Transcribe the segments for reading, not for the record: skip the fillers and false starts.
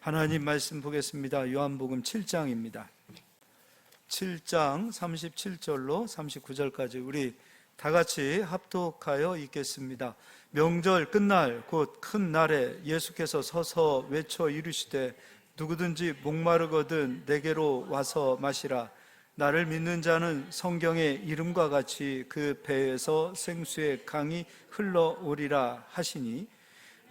하나님 말씀 보겠습니다. 요한복음 7장입니다. 7장 37절로 39절까지 우리 다 같이 합독하여 읽겠습니다. 명절 끝날 곧 큰 날에 예수께서 서서 외쳐 이르시되 누구든지 목마르거든 내게로 와서 마시라. 나를 믿는 자는 성경의 이름과 같이 그 배에서 생수의 강이 흘러오리라 하시니,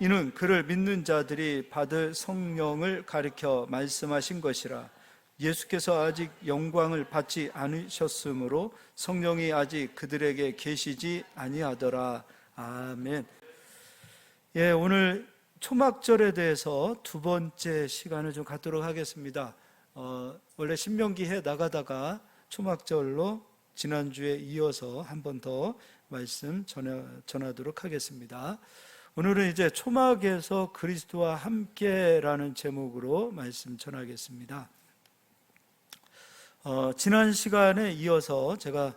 이는 그를 믿는 자들이 받을 성령을 가리켜 말씀하신 것이라. 예수께서 아직 영광을 받지 않으셨으므로 성령이 아직 그들에게 계시지 아니하더라. 아멘. 오늘 초막절에 대해서 두 번째 시간을 좀 갖도록 하겠습니다. 원래 신명기 해 나가다가 초막절로 지난주에 이어서 한 번 더 말씀 전하도록 하겠습니다. 오늘은 이제 초막에서 그리스도와 함께라는 제목으로 말씀 전하겠습니다. 지난 시간에 이어서 제가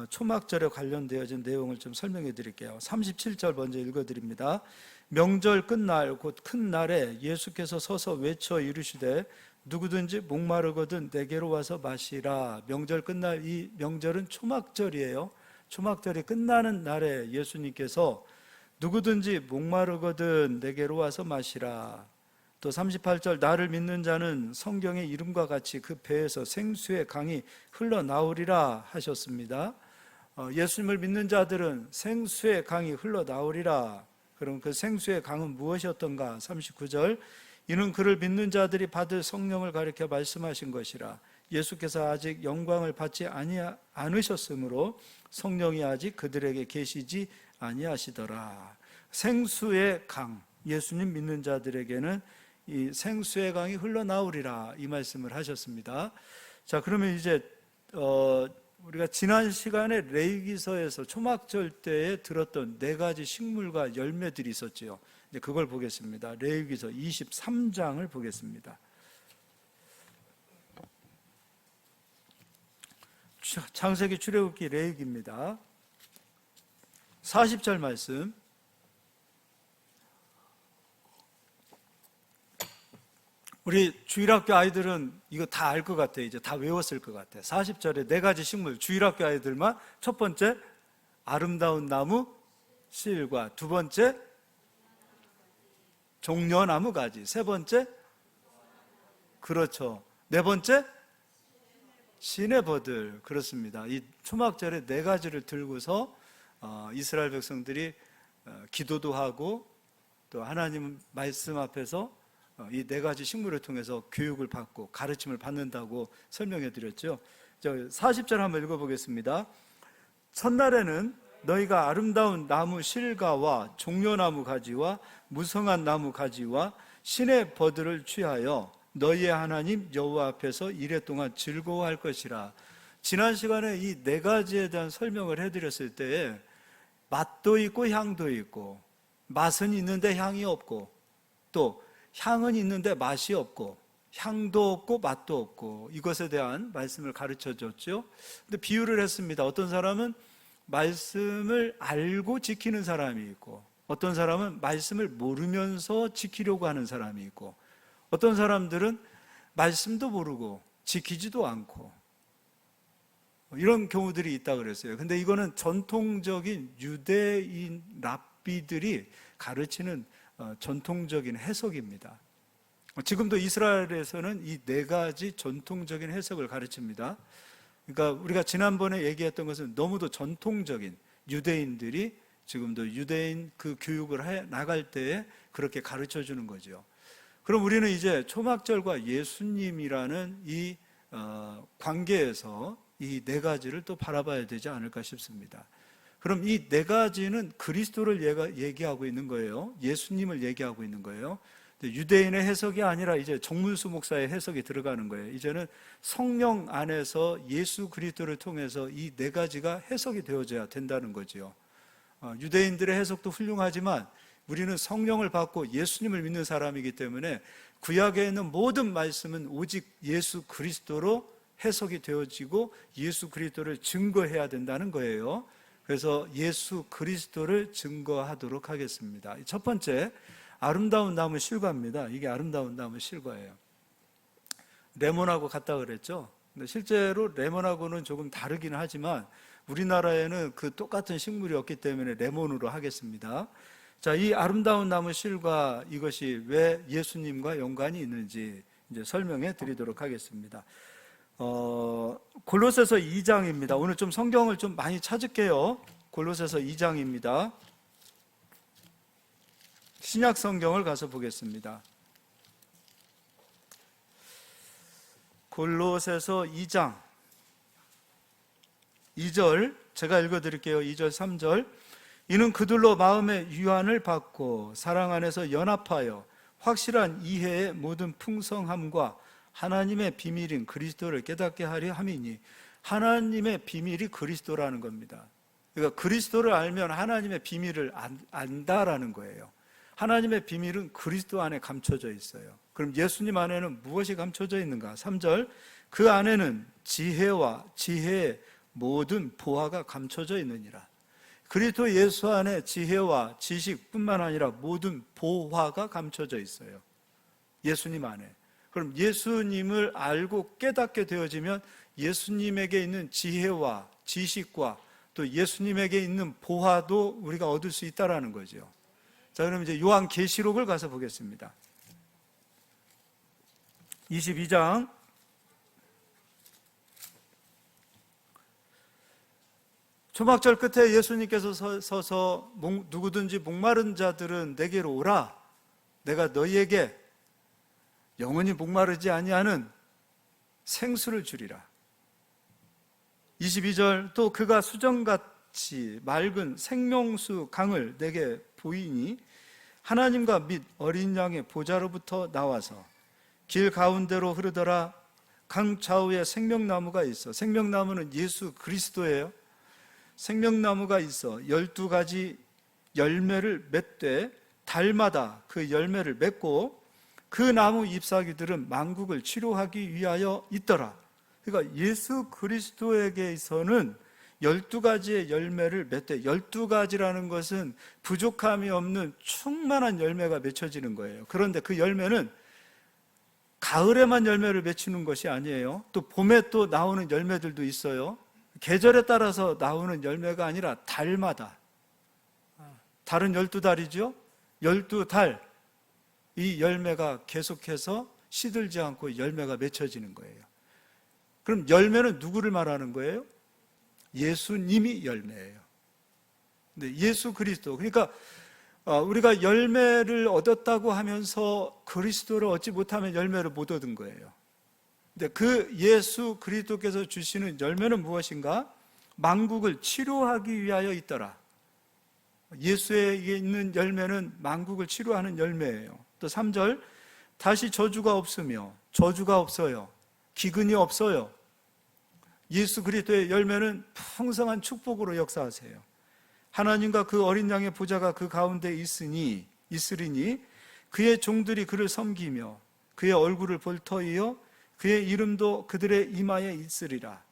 초막절에 관련되어진 내용을 좀 설명해 드릴게요. 37절 먼저 읽어드립니다. 명절 끝날 곧 큰 날에 예수께서 서서 외쳐 이르시되 누구든지 목마르거든 내게로 와서 마시라. 명절 끝날, 이 명절은 초막절이에요. 초막절이 끝나는 날에 예수님께서 누구든지 목마르거든 내게로 와서 마시라. 또 38절 나를 믿는 자는 성경의 이름과 같이 그 배에서 생수의 강이 흘러나오리라 하셨습니다. 예수님을 믿는 자들은 생수의 강이 흘러나오리라. 그럼 그 생수의 강은 무엇이었던가? 39절 이는 그를 믿는 자들이 받을 성령을 가리켜 말씀하신 것이라. 예수께서 아직 영광을 받지 않으셨으므로 성령이 아직 그들에게 계시지 아니하시더라. 생수의 강, 예수님 믿는 자들에게는 이 생수의 강이 흘러나오리라, 이 말씀을 하셨습니다. 자, 그러면 이제 우리가 지난 시간에 레위기서에서 초막절 때에 들었던 네 가지 식물과 열매들이 있었지요. 이제 그걸 보겠습니다. 레위기서 23장을 보겠습니다. 창세기, 출애굽기, 레위기입니다. 40절 말씀. 우리 주일학교 아이들은 이거 다 알 것 같아요. 이제 다 외웠을 것 같아요. 40절에 네 가지 식물, 주일학교 아이들만. 첫 번째, 아름다운 나무 실과. 두 번째, 종려나무 가지. 세 번째, 그렇죠. 네 번째, 시내버들. 그렇습니다. 이 초막절에 네 가지를 들고서 이스라엘 백성들이 기도도 하고 또 하나님 말씀 앞에서 이 네 가지 식물을 통해서 교육을 받고 가르침을 받는다고 설명해 드렸죠. 40절 한번 읽어보겠습니다. 첫날에는 너희가 아름다운 나무 실과와 종려나무 가지와 무성한 나무 가지와 시내 버들을 취하여 너희의 하나님 여호와 앞에서 이레 동안 즐거워할 것이라. 지난 시간에 이 네 가지에 대한 설명을 해드렸을 때에 맛도 있고 향도 있고, 맛은 있는데 향이 없고, 또 향은 있는데 맛이 없고, 향도 없고 맛도 없고, 이것에 대한 말씀을 가르쳐 줬죠. 근데 비유를 했습니다. 어떤 사람은 말씀을 알고 지키는 사람이 있고, 어떤 사람은 말씀을 모르면서 지키려고 하는 사람이 있고, 어떤 사람들은 말씀도 모르고 지키지도 않고, 이런 경우들이 있다 그랬어요. 근데 이거는 전통적인 유대인 랍비들이 가르치는 전통적인 해석입니다. 지금도 이스라엘에서는 이 네 가지 전통적인 해석을 가르칩니다. 그러니까 우리가 지난번에 얘기했던 것은 너무도 전통적인, 유대인들이 지금도 유대인 그 교육을 해 나갈 때에 그렇게 가르쳐 주는 거죠. 그럼 우리는 이제 초막절과 예수님이라는 이 관계에서 이 네 가지를 또 바라봐야 되지 않을까 싶습니다. 그럼 이 네 가지는 그리스도를 얘기하고 있는 거예요. 예수님을 얘기하고 있는 거예요. 유대인의 해석이 아니라 이제 정문수 목사의 해석이 들어가는 거예요. 이제는 성령 안에서 예수 그리스도를 통해서 이 네 가지가 해석이 되어져야 된다는 거죠. 유대인들의 해석도 훌륭하지만 우리는 성령을 받고 예수님을 믿는 사람이기 때문에 구약에 있는 모든 말씀은 오직 예수 그리스도로 해석이 되어지고 예수 그리스도를 증거해야 된다는 거예요. 그래서 예수 그리스도를 증거하도록 하겠습니다. 첫 번째, 아름다운 나무 실과입니다. 이게 아름다운 나무 실과예요. 레몬하고 같다 그랬죠. 근데 실제로 레몬하고는 조금 다르긴 하지만 우리나라에는 그 똑같은 식물이 없기 때문에 레몬으로 하겠습니다. 자, 이 아름다운 나무 실과 이것이 왜 예수님과 연관이 있는지 이제 설명해 드리도록 하겠습니다. 골로새서 2장입니다. 오늘 좀 성경을 좀 많이 찾을게요. 골로새서 2장입니다. 신약 성경을 가서 보겠습니다. 골로새서 2장 2절 제가 읽어드릴게요. 2절 3절 이는 그들로 마음의 유한을 받고 사랑 안에서 연합하여 확실한 이해의 모든 풍성함과 하나님의 비밀인 그리스도를 깨닫게 하려 함이니, 하나님의 비밀이 그리스도라는 겁니다. 그러니까 그리스도를 알면 하나님의 비밀을 안다라는 거예요. 하나님의 비밀은 그리스도 안에 감춰져 있어요. 그럼 예수님 안에는 무엇이 감춰져 있는가? 3절 그 안에는 지혜와 지혜의 모든 보화가 감춰져 있느니라. 그리스도 예수 안에 지혜와 지식뿐만 아니라 모든 보화가 감춰져 있어요. 예수님 안에. 그럼 예수님을 알고 깨닫게 되어지면 예수님에게 있는 지혜와 지식과 또 예수님에게 있는 보화도 우리가 얻을 수 있다라는 거죠. 자, 그럼 이제 요한계시록을 가서 보겠습니다. 22장 초막절 끝에 예수님께서 서서 누구든지 목마른 자들은 내게로 오라. 내가 너희에게 영원히 목마르지 아니하는 생수를 주리라. 22절 또 그가 수정같이 맑은 생명수 강을 내게 보이니 하나님과 및 어린 양의 보좌로부터 나와서 길 가운데로 흐르더라. 강 좌우에 생명나무가 있어. 생명나무는 예수 그리스도예요. 생명나무가 있어 12가지 열매를 맺되 달마다 그 열매를 맺고 그 나무 잎사귀들은 만국을 치료하기 위하여 있더라. 그러니까 예수 그리스도에게서는 12가지의 열매를 맺되, 12가지라는 것은 부족함이 없는 충만한 열매가 맺혀지는 거예요. 그런데 그 열매는 가을에만 열매를 맺히는 것이 아니에요. 또 봄에 또 나오는 열매들도 있어요. 계절에 따라서 나오는 열매가 아니라 달마다, 달은 12달이죠. 12달 이 열매가 계속해서 시들지 않고 열매가 맺혀지는 거예요. 그럼 열매는 누구를 말하는 거예요? 예수님이 열매예요. 근데 예수 그리스도, 그러니까 우리가 열매를 얻었다고 하면서 그리스도를 얻지 못하면 열매를 못 얻은 거예요. 근데 그 예수 그리스도께서 주시는 열매는 무엇인가? 만국을 치료하기 위하여 있더라. 예수에게 있는 열매는 만국을 치료하는 열매예요. 또 3절 다시 저주가 없으며 저주가 없어요. 기근이 없어요. 예수 그리스도의 열매는 풍성한 축복으로 역사하세요. 하나님과 그 어린 양의 보좌가 그 가운데 있으리니 그의 종들이 그를 섬기며 그의 얼굴을 볼 터이요 그의 이름도 그들의 이마에 있으리라.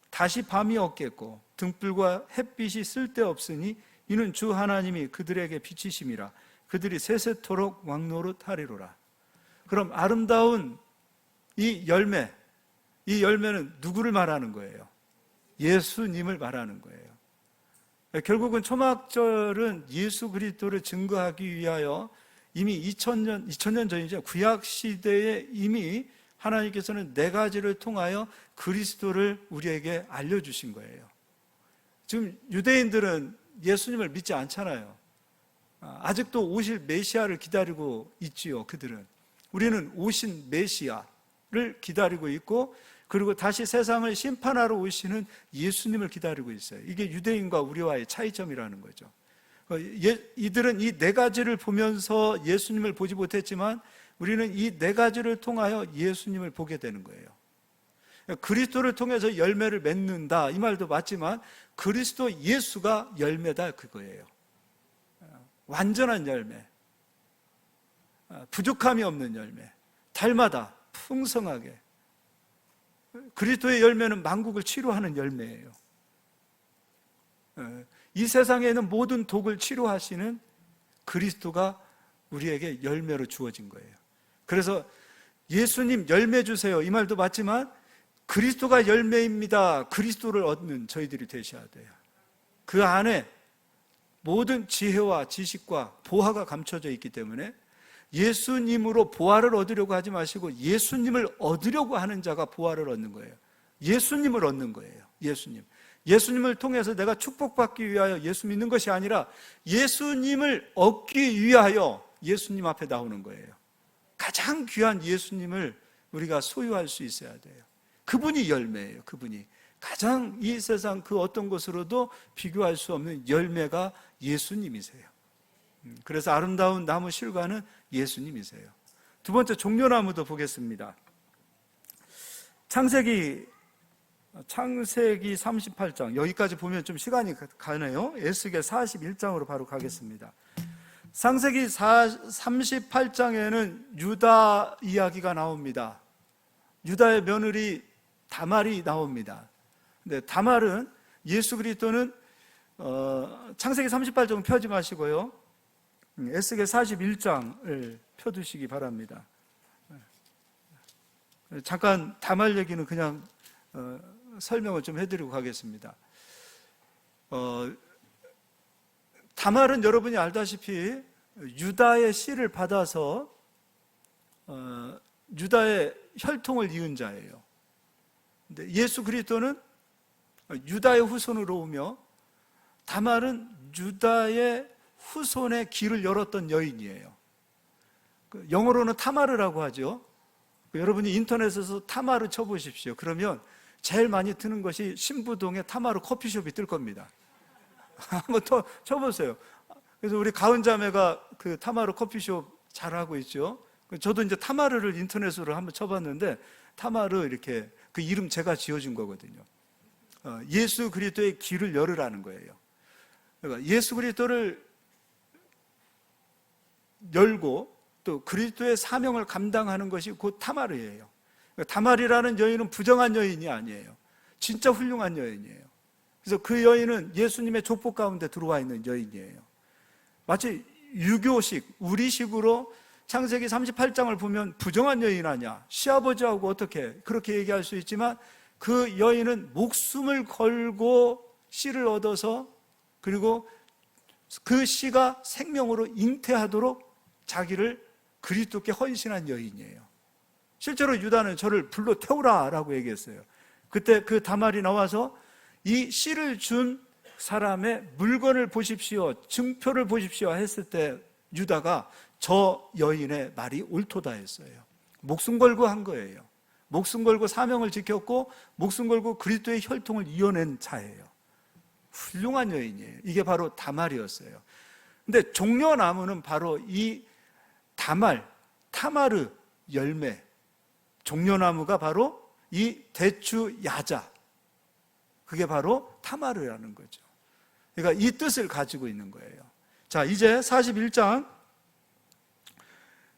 다시 밤이 없겠고 등불과 햇빛이 쓸데없으니 이는 주 하나님이 그들에게 비치심이라. 그들이 세세토록 왕노릇하리로라. 그럼 아름다운 이 열매는 누구를 말하는 거예요? 예수님을 말하는 거예요. 결국은 초막절은 예수 그리스도를 증거하기 위하여 이미 2000년 전이죠. 구약 시대에 이미 하나님께서는 4가지를 통하여 그리스도를 우리에게 알려주신 거예요. 지금 유대인들은 예수님을 믿지 않잖아요. 아직도 오실 메시아를 기다리고 있지요. 그들은. 우리는 오신 메시아를 기다리고 있고, 그리고 다시 세상을 심판하러 오시는 예수님을 기다리고 있어요. 이게 유대인과 우리와의 차이점이라는 거죠. 이들은 이 4가지를 보면서 예수님을 보지 못했지만 우리는 이 4가지를 통하여 예수님을 보게 되는 거예요. 그리스도를 통해서 열매를 맺는다 이 말도 맞지만 그리스도 예수가 열매다 그거예요. 완전한 열매, 부족함이 없는 열매, 달마다 풍성하게. 그리스도의 열매는 만국을 치료하는 열매예요. 이 세상에 있는 모든 독을 치료하시는 그리스도가 우리에게 열매로 주어진 거예요. 그래서 예수님 열매 주세요 이 말도 맞지만 그리스도가 열매입니다. 그리스도를 얻는 저희들이 되셔야 돼요. 그 안에 모든 지혜와 지식과 보화가 감춰져 있기 때문에 예수님으로 보화를 얻으려고 하지 마시고 예수님을 얻으려고 하는 자가 보화를 얻는 거예요. 예수님을 얻는 거예요. 예수님을 통해서 내가 축복받기 위하여 예수 믿는 것이 아니라 예수님을 얻기 위하여 예수님 앞에 나오는 거예요. 가장 귀한 예수님을 우리가 소유할 수 있어야 돼요. 그분이 열매예요. 그분이 가장 이 세상 그 어떤 것으로도 비교할 수 없는 열매가 예수님이세요. 그래서 아름다운 나무 실과는 예수님이세요. 두 번째 종려나무도 보겠습니다. 창세기 38장 여기까지 보면 좀 시간이 가네요. 에스겔 41장으로 바로 가겠습니다. 창세기 38장에는 유다 이야기가 나옵니다. 유다의 며느리 다말이 나옵니다. 근데 다말은 예수 그리스도는 창세기 38장 펴지 마시고요. 에스겔 41장을 펴두시기 바랍니다. 잠깐 다말 얘기는 그냥 설명을 좀 해드리고 가겠습니다. 다말은 여러분이 알다시피 유다의 씨를 받아서 유다의 혈통을 이은 자예요. 근데 예수 그리스도는 유다의 후손으로 오며 다말은 유다의 후손의 길을 열었던 여인이에요. 영어로는 타마르라고 하죠. 여러분이 인터넷에서 타마르 쳐보십시오. 그러면 제일 많이 뜨는 것이 신부동에 타마르 커피숍이 뜰 겁니다. 한번 더 쳐보세요. 그래서 우리 가은자매가 그 타마르 커피숍 잘하고 있죠. 저도 이제 타마르를 인터넷으로 한번 쳐봤는데 타마르 이렇게 그 이름 제가 지어준 거거든요. 예수 그리스도의 길을 열으라는 거예요. 그러니까 예수 그리스도를 열고 또 그리스도의 사명을 감당하는 것이 곧 타마르예요. 다말이라는 여인은 부정한 여인이 아니에요. 진짜 훌륭한 여인이에요. 그래서 그 여인은 예수님의 족보 가운데 들어와 있는 여인이에요. 마치 유교식, 우리식으로 창세기 38장을 보면 부정한 여인 아니야, 시아버지하고 어떻게 그렇게 얘기할 수 있지만 그 여인은 목숨을 걸고 씨를 얻어서 그리고 그 씨가 생명으로 잉태하도록 자기를 그리스도께 헌신한 여인이에요. 실제로 유다는 저를 불러 태우라 라고 얘기했어요. 그때 그 다말이 나와서 이 씨를 준 사람의 물건을 보십시오, 증표를 보십시오 했을 때 유다가 저 여인의 말이 옳도다 했어요. 목숨 걸고 한 거예요. 목숨 걸고 사명을 지켰고 목숨 걸고 그리스도의 혈통을 이어낸 자예요. 훌륭한 여인이에요. 이게 바로 다말이었어요. 근데 종려나무는 바로 이 다말, 타마르 열매, 종려나무가 바로 이 대추 야자, 그게 바로 타마르라는 거죠. 그러니까 이 뜻을 가지고 있는 거예요. 자, 이제 41장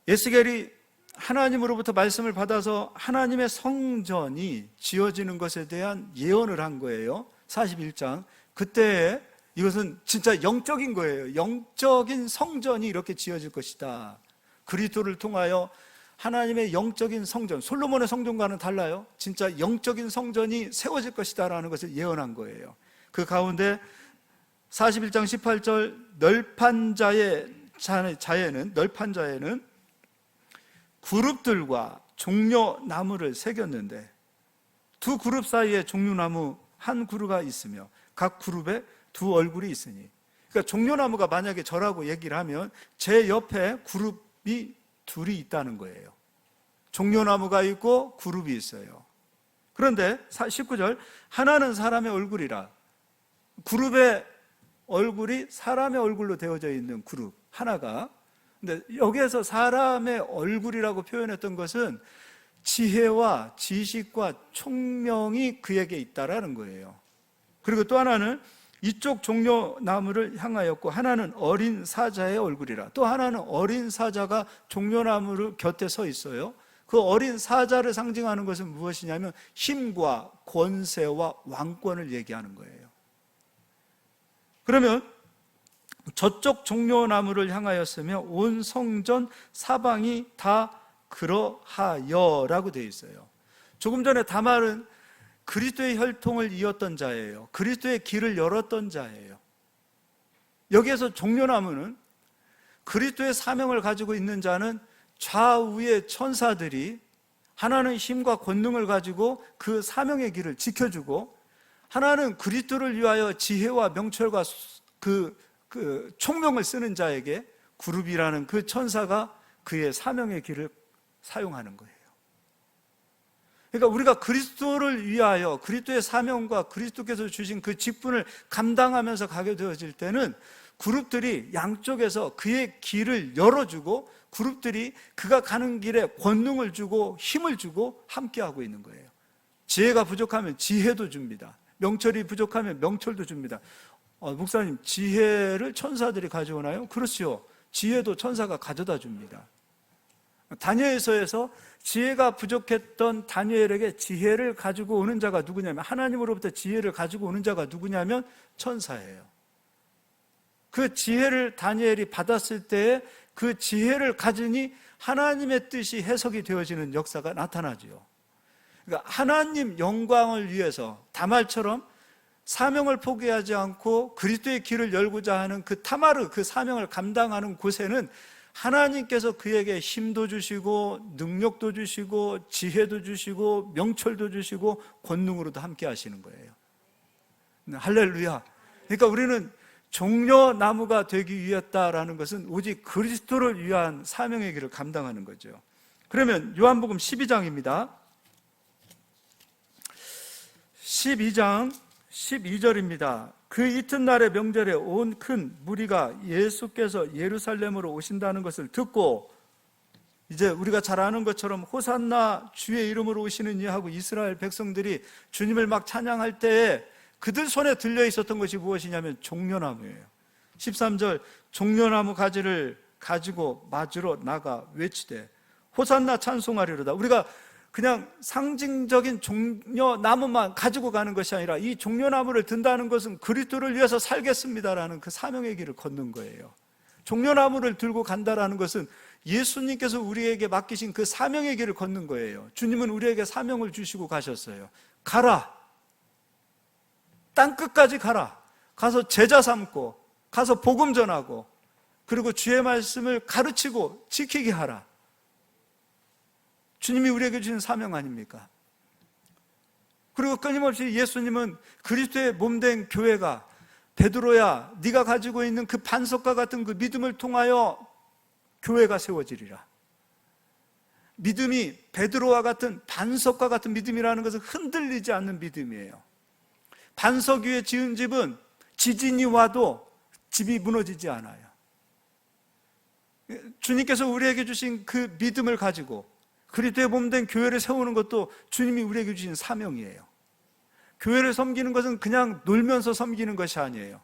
에스겔이 하나님으로부터 말씀을 받아서 하나님의 성전이 지어지는 것에 대한 예언을 한 거예요. 41장 그때 이것은 진짜 영적인 거예요. 영적인 성전이 이렇게 지어질 것이다. 그리스도를 통하여 하나님의 영적인 성전, 솔로몬의 성전과는 달라요. 진짜 영적인 성전이 세워질 것이다 라는 것을 예언한 거예요. 그 가운데 41장 18절 널판 자에는 그룹들과 종려나무를 새겼는데 두 그룹 사이에 종려나무 한 그루가 있으며 각 그룹에 두 얼굴이 있으니, 그러니까 종려나무가 만약에 저라고 얘기를 하면 제 옆에 그룹이 둘이 있다는 거예요. 종려나무가 있고 그룹이 있어요. 그런데 19절 하나는 사람의 얼굴이라, 그룹의 얼굴이 사람의 얼굴로 되어져 있는 그룹 하나가, 근데 여기에서 사람의 얼굴이라고 표현했던 것은 지혜와 지식과 총명이 그에게 있다라는 거예요. 그리고 또 하나는 이쪽 종려나무를 향하였고 하나는 어린 사자의 얼굴이라, 또 하나는 어린 사자가 종려나무를 곁에 서 있어요. 그 어린 사자를 상징하는 것은 무엇이냐면 힘과 권세와 왕권을 얘기하는 거예요. 그러면 저쪽 종려나무를 향하였으며 온 성전 사방이 다 그러하여라고 되어 있어요. 조금 전에 다말은 그리스도의 혈통을 이었던 자예요. 그리스도의 길을 열었던 자예요. 여기에서 종려나무는 그리스도의 사명을 가지고 있는 자는 좌우의 천사들이 하나는 힘과 권능을 가지고 그 사명의 길을 지켜주고, 하나는 그리스도를 위하여 지혜와 명철과 그 총명을 쓰는 자에게 그룹이라는 그 천사가 그의 사명의 길을 사용하는 거예요. 그러니까 우리가 그리스도를 위하여 그리스도의 사명과 그리스도께서 주신 그 직분을 감당하면서 가게 되어질 때는 그룹들이 양쪽에서 그의 길을 열어주고, 그룹들이 그가 가는 길에 권능을 주고 힘을 주고 함께하고 있는 거예요. 지혜가 부족하면 지혜도 줍니다. 명철이 부족하면 명철도 줍니다. 목사님, 지혜를 천사들이 가져오나요? 그렇지요. 지혜도 천사가 가져다 줍니다. 다니엘서에서 지혜가 부족했던 다니엘에게 지혜를 가지고 오는 자가 누구냐면, 하나님으로부터 지혜를 가지고 오는 자가 누구냐면 천사예요. 그 지혜를 다니엘이 받았을 때에 그 지혜를 가지니 하나님의 뜻이 해석이 되어지는 역사가 나타나지요. 그러니까 하나님 영광을 위해서 다말처럼 사명을 포기하지 않고 그리스도의 길을 열고자 하는 그 타마르, 그 사명을 감당하는 곳에는 하나님께서 그에게 힘도 주시고 능력도 주시고 지혜도 주시고 명철도 주시고 권능으로도 함께 하시는 거예요. 할렐루야. 그러니까 우리는 종려나무가 되기 위했다라는 것은 오직 그리스도를 위한 사명의 길을 감당하는 거죠. 그러면 요한복음 12장입니다. 12장 12절입니다. 그 이튿날의 명절에 온 큰 무리가 예수께서 예루살렘으로 오신다는 것을 듣고, 이제 우리가 잘 아는 것처럼 호산나 주의 이름으로 오시는 이 하고 이스라엘 백성들이 주님을 막 찬양할 때에 그들 손에 들려 있었던 것이 무엇이냐면 종려나무예요. 13절, 종려나무 가지를 가지고 맞으러 나가 외치되 호산나 찬송하리로다. 우리가 그냥 상징적인 종려나무만 가지고 가는 것이 아니라 이 종려나무를 든다는 것은 그리스도를 위해서 살겠습니다라는 그 사명의 길을 걷는 거예요. 종려나무를 들고 간다라는 것은 예수님께서 우리에게 맡기신 그 사명의 길을 걷는 거예요. 주님은 우리에게 사명을 주시고 가셨어요. 가라, 땅끝까지 가라, 가서 제자 삼고 가서 복음 전하고 그리고 주의 말씀을 가르치고 지키게 하라. 주님이 우리에게 주신 사명 아닙니까? 그리고 끊임없이 예수님은 그리스도의 몸된 교회가, 베드로야 네가 가지고 있는 그 반석과 같은 그 믿음을 통하여 교회가 세워지리라. 믿음이 베드로와 같은 반석과 같은 믿음이라는 것은 흔들리지 않는 믿음이에요. 반석 위에 지은 집은 지진이 와도 집이 무너지지 않아요. 주님께서 우리에게 주신 그 믿음을 가지고 그리스도의 몸된 교회를 세우는 것도 주님이 우리에게 주신 사명이에요. 교회를 섬기는 것은 그냥 놀면서 섬기는 것이 아니에요.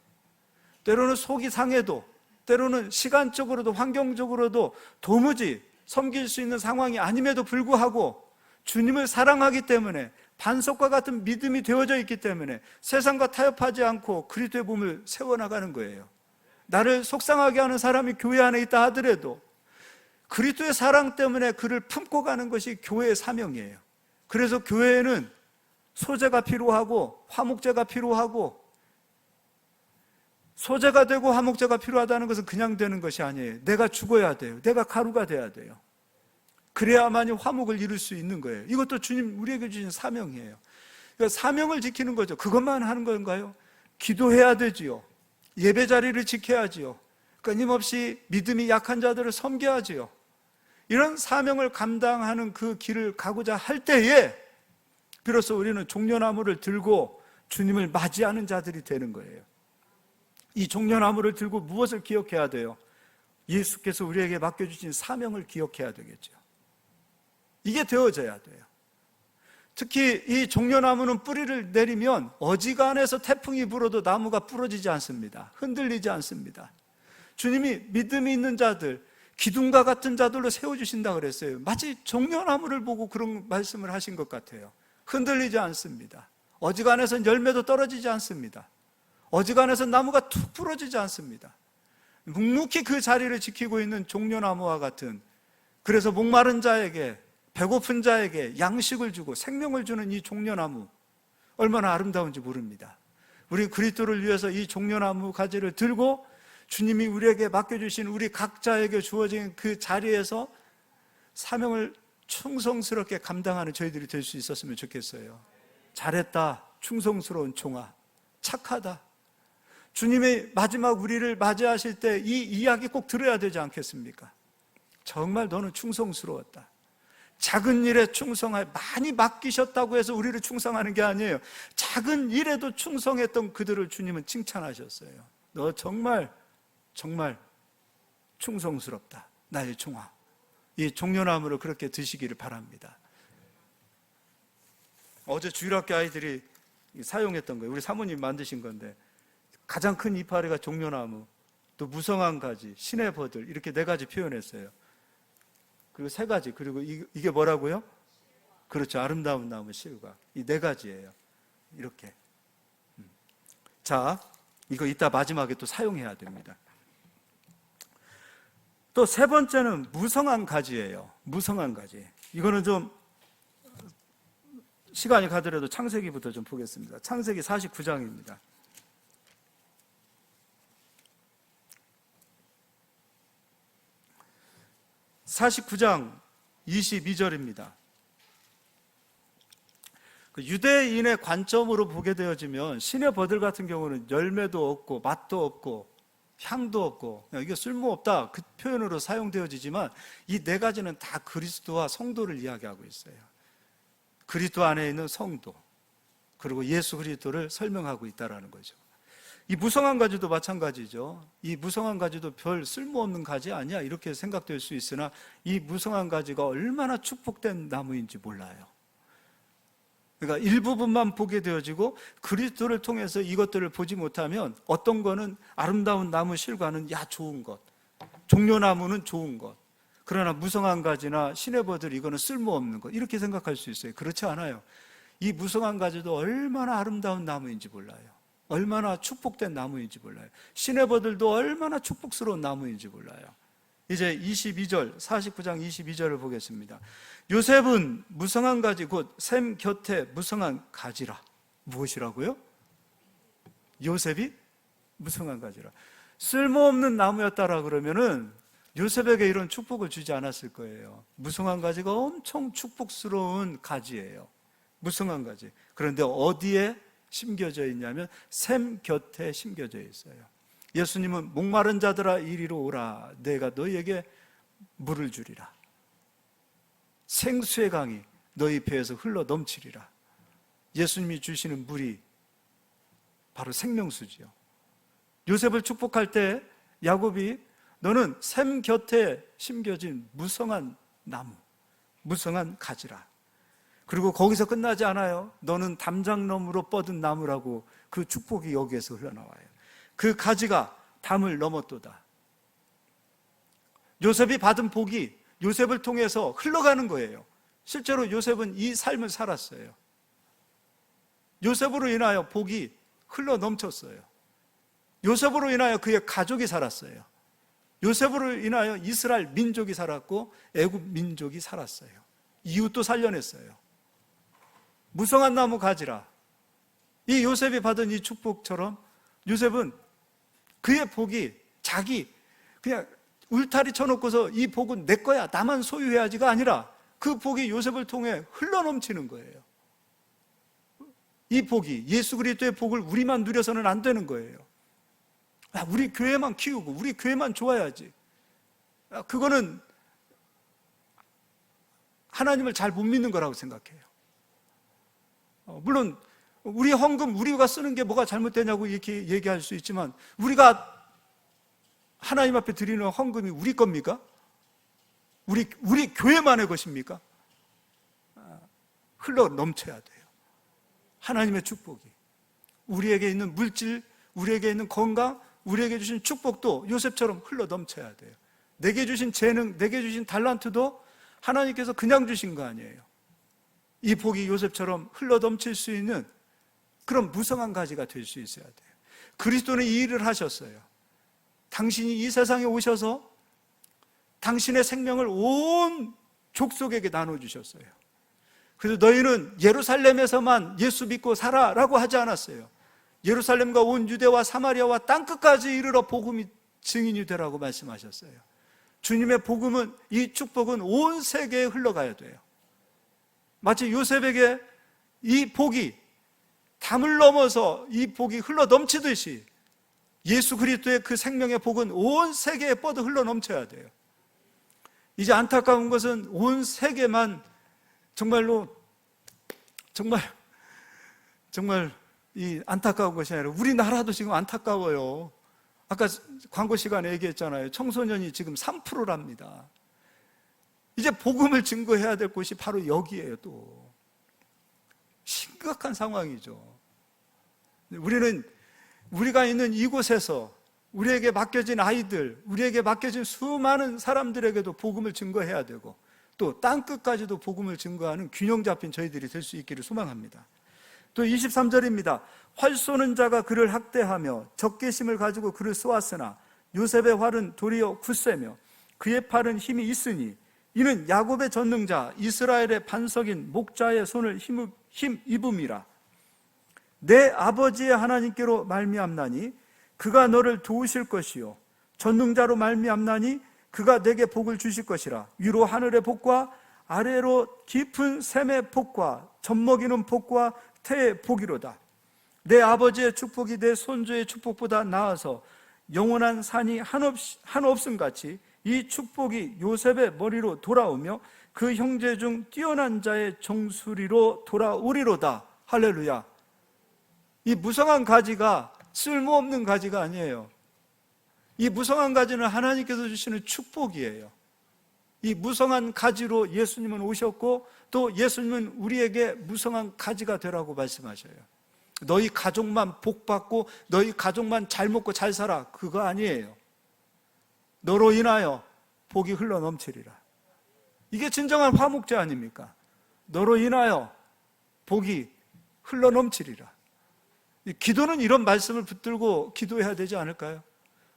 때로는 속이 상해도, 때로는 시간적으로도 환경적으로도 도무지 섬길 수 있는 상황이 아님에도 불구하고 주님을 사랑하기 때문에, 반석과 같은 믿음이 되어져 있기 때문에 세상과 타협하지 않고 그리스도의 몸을 세워나가는 거예요. 나를 속상하게 하는 사람이 교회 안에 있다 하더라도 그리스도의 사랑 때문에 그를 품고 가는 것이 교회의 사명이에요. 그래서 교회에는 소재가 필요하고 화목제가 필요하고, 소재가 되고 화목제가 필요하다는 것은 그냥 되는 것이 아니에요. 내가 죽어야 돼요. 내가 가루가 돼야 돼요. 그래야만이 화목을 이룰 수 있는 거예요. 이것도 주님 우리에게 주신 사명이에요. 그러니까 사명을 지키는 거죠. 그것만 하는 건가요? 기도해야 되지요. 예배 자리를 지켜야지요. 끊임없이 믿음이 약한 자들을 섬겨야지요. 이런 사명을 감당하는 그 길을 가고자 할 때에 비로소 우리는 종려나무를 들고 주님을 맞이하는 자들이 되는 거예요. 이 종려나무를 들고 무엇을 기억해야 돼요? 예수께서 우리에게 맡겨주신 사명을 기억해야 되겠죠. 이게 되어져야 돼요. 특히 이 종려나무는 뿌리를 내리면 어지간해서 태풍이 불어도 나무가 부러지지 않습니다. 흔들리지 않습니다. 주님이 믿음이 있는 자들, 기둥과 같은 자들로 세워주신다 그랬어요. 마치 종려나무를 보고 그런 말씀을 하신 것 같아요. 흔들리지 않습니다. 어지간해서 열매도 떨어지지 않습니다. 어지간해서 나무가 툭 부러지지 않습니다. 묵묵히 그 자리를 지키고 있는 종려나무와 같은, 그래서 목마른 자에게, 배고픈 자에게 양식을 주고 생명을 주는 이 종려나무, 얼마나 아름다운지 모릅니다. 우리 그리스도를 위해서 이 종려나무 가지를 들고 주님이 우리에게 맡겨주신 우리 각자에게 주어진 그 자리에서 사명을 충성스럽게 감당하는 저희들이 될 수 있었으면 좋겠어요. 잘했다, 충성스러운 종아, 착하다. 주님의 마지막 우리를 맞이하실 때 이 이야기 꼭 들어야 되지 않겠습니까? 정말 너는 충성스러웠다. 작은 일에 충성하여, 많이 맡기셨다고 해서 우리를 충성하는 게 아니에요. 작은 일에도 충성했던 그들을 주님은 칭찬하셨어요. 너 정말 충성스럽다, 나의 종아. 이 종려나무를 그렇게 드시기를 바랍니다. 어제 주일학교 아이들이 사용했던 거예요. 우리 사모님 만드신 건데, 가장 큰 이파리가 종려나무, 또 무성한 가지, 신의 버들, 이렇게 4가지 표현했어요. 그리고 3가지, 그리고 이게 뭐라고요? 그렇죠, 아름다운 나무 실과. 이 4가지예요. 이렇게. 자, 이거 이따 마지막에 또 사용해야 됩니다. 또 3번째는 무성한 가지예요. 무성한 가지. 이거는 좀 시간이 가더라도 창세기부터 좀 보겠습니다. 창세기 49장입니다. (49장) 22절입니다. 유대인의 관점으로 보게 되어지면 신의 버들 같은 경우는 열매도 없고 맛도 없고 향도 없고 이게 쓸모없다, 그 표현으로 사용되어지지만 이 4가지는 다 그리스도와 성도를 이야기하고 있어요. 그리스도 안에 있는 성도, 그리고 예수 그리스도를 설명하고 있다는 거죠. 이 무성한 가지도 마찬가지죠. 이 무성한 가지도 별 쓸모없는 가지 아니야, 이렇게 생각될 수 있으나 이 무성한 가지가 얼마나 축복된 나무인지 몰라요. 그러니까 일부분만 보게 되어지고 그리스도를 통해서 이것들을 보지 못하면 어떤 거는 아름다운 나무 실과는 좋은 것, 종려나무는 좋은 것, 그러나 무성한 가지나 시내버들 이거는 쓸모없는 것, 이렇게 생각할 수 있어요. 그렇지 않아요. 이 무성한 가지도 얼마나 아름다운 나무인지 몰라요. 얼마나 축복된 나무인지 몰라요. 시내버들도 얼마나 축복스러운 나무인지 몰라요. 이제 22절, 49장 22절을 보겠습니다. 요셉은 무성한 가지 곧 샘 곁에 무성한 가지라. 무엇이라고요? 요셉이 무성한 가지라. 쓸모없는 나무였다라 그러면은 요셉에게 이런 축복을 주지 않았을 거예요. 무성한 가지가 엄청 축복스러운 가지예요. 무성한 가지. 그런데 어디에 심겨져 있냐면 샘 곁에 심겨져 있어요. 예수님은 목마른 자들아 이리로 오라, 내가 너희에게 물을 주리라. 생수의 강이 너희 배에서 흘러 넘치리라. 예수님이 주시는 물이 바로 생명수지요. 요셉을 축복할 때 야곱이 너는 샘 곁에 심겨진 무성한 나무, 무성한 가지라. 그리고 거기서 끝나지 않아요. 너는 담장너머로 뻗은 나무라고 그 축복이 여기에서 흘러나와요. 그 가지가 담을 넘었도다. 요셉이 받은 복이 요셉을 통해서 흘러가는 거예요. 실제로 요셉은 이 삶을 살았어요. 요셉으로 인하여 복이 흘러 넘쳤어요. 요셉으로 인하여 그의 가족이 살았어요. 요셉으로 인하여 이스라엘 민족이 살았고 애굽 민족이 살았어요. 이웃도 살려냈어요. 무성한 나무 가지라. 이 요셉이 받은 이 축복처럼 요셉은 그의 복이 자기 그냥 울타리 쳐놓고서 이 복은 내 거야, 나만 소유해야지가 아니라 그 복이 요셉을 통해 흘러넘치는 거예요. 이 복이, 예수 그리스도의 복을 우리만 누려서는 안 되는 거예요. 우리 교회만 키우고 우리 교회만 좋아야지. 그거는 하나님을 잘 못 믿는 거라고 생각해요. 물론 우리 헌금 우리가 쓰는 게 뭐가 잘못되냐고 이렇게 얘기할 수 있지만 우리가 하나님 앞에 드리는 헌금이 우리 겁니까? 우리 교회만의 것입니까? 흘러 넘쳐야 돼요. 하나님의 축복이 우리에게 있는 물질, 우리에게 있는 건강, 우리에게 주신 축복도 요셉처럼 흘러 넘쳐야 돼요. 내게 주신 재능, 내게 주신 달란트도 하나님께서 그냥 주신 거 아니에요. 이 복이 요셉처럼 흘러 넘칠 수 있는 그런 무성한 가지가 될 수 있어야 돼요. 그리스도는 이 일을 하셨어요. 당신이 이 세상에 오셔서 당신의 생명을 온 족속에게 나눠주셨어요. 그래서 너희는 예루살렘에서만 예수 믿고 살아라고 하지 않았어요. 예루살렘과 온 유대와 사마리아와 땅끝까지 이르러 복음이 증인이 되라고 말씀하셨어요. 주님의 복음은, 이 축복은 온 세계에 흘러가야 돼요. 마치 요셉에게 이 복이 담을 넘어서 이 복이 흘러 넘치듯이 예수 그리스도의 그 생명의 복은 온 세계에 뻗어 흘러 넘쳐야 돼요. 이제 안타까운 것은 온 세계만 정말 이 안타까운 것이 아니라 우리나라도 지금 안타까워요. 아까 광고 시간에 얘기했잖아요. 청소년이 지금 3%랍니다. 이제 복음을 증거해야 될 곳이 바로 여기에요. 또 심각한 상황이죠. 우리가 있는 이곳에서 우리에게 맡겨진 아이들, 우리에게 맡겨진 수많은 사람들에게도 복음을 증거해야 되고, 또 땅끝까지도 복음을 증거하는 균형 잡힌 저희들이 될 수 있기를 소망합니다. 또 23절입니다. 활 쏘는 자가 그를 학대하며 적개심을 가지고 그를 쏘았으나 요셉의 활은 도리어 굳세며 그의 팔은 힘이 있으니 이는 야곱의 전능자 이스라엘의 반석인 목자의 손을 힘입음이라. 내 아버지의 하나님께로 말미암나니 그가 너를 도우실 것이요 전능자로 말미암나니 그가 내게 복을 주실 것이라. 위로 하늘의 복과 아래로 깊은 샘의 복과 젖먹이는 복과 태의 복이로다. 내 아버지의 축복이 내 손주의 축복보다 나아서 영원한 산이 한없음 같이 이 축복이 요셉의 머리로 돌아오며 그 형제 중 뛰어난 자의 정수리로 돌아오리로다. 할렐루야. 이 무성한 가지가 쓸모없는 가지가 아니에요. 이 무성한 가지는 하나님께서 주시는 축복이에요. 이 무성한 가지로 예수님은 오셨고, 또 예수님은 우리에게 무성한 가지가 되라고 말씀하셔요. 너희 가족만 복받고 너희 가족만 잘 먹고 잘 살아, 그거 아니에요. 너로 인하여 복이 흘러넘치리라. 이게 진정한 화목제 아닙니까? 너로 인하여 복이 흘러넘치리라. 기도는 이런 말씀을 붙들고 기도해야 되지 않을까요?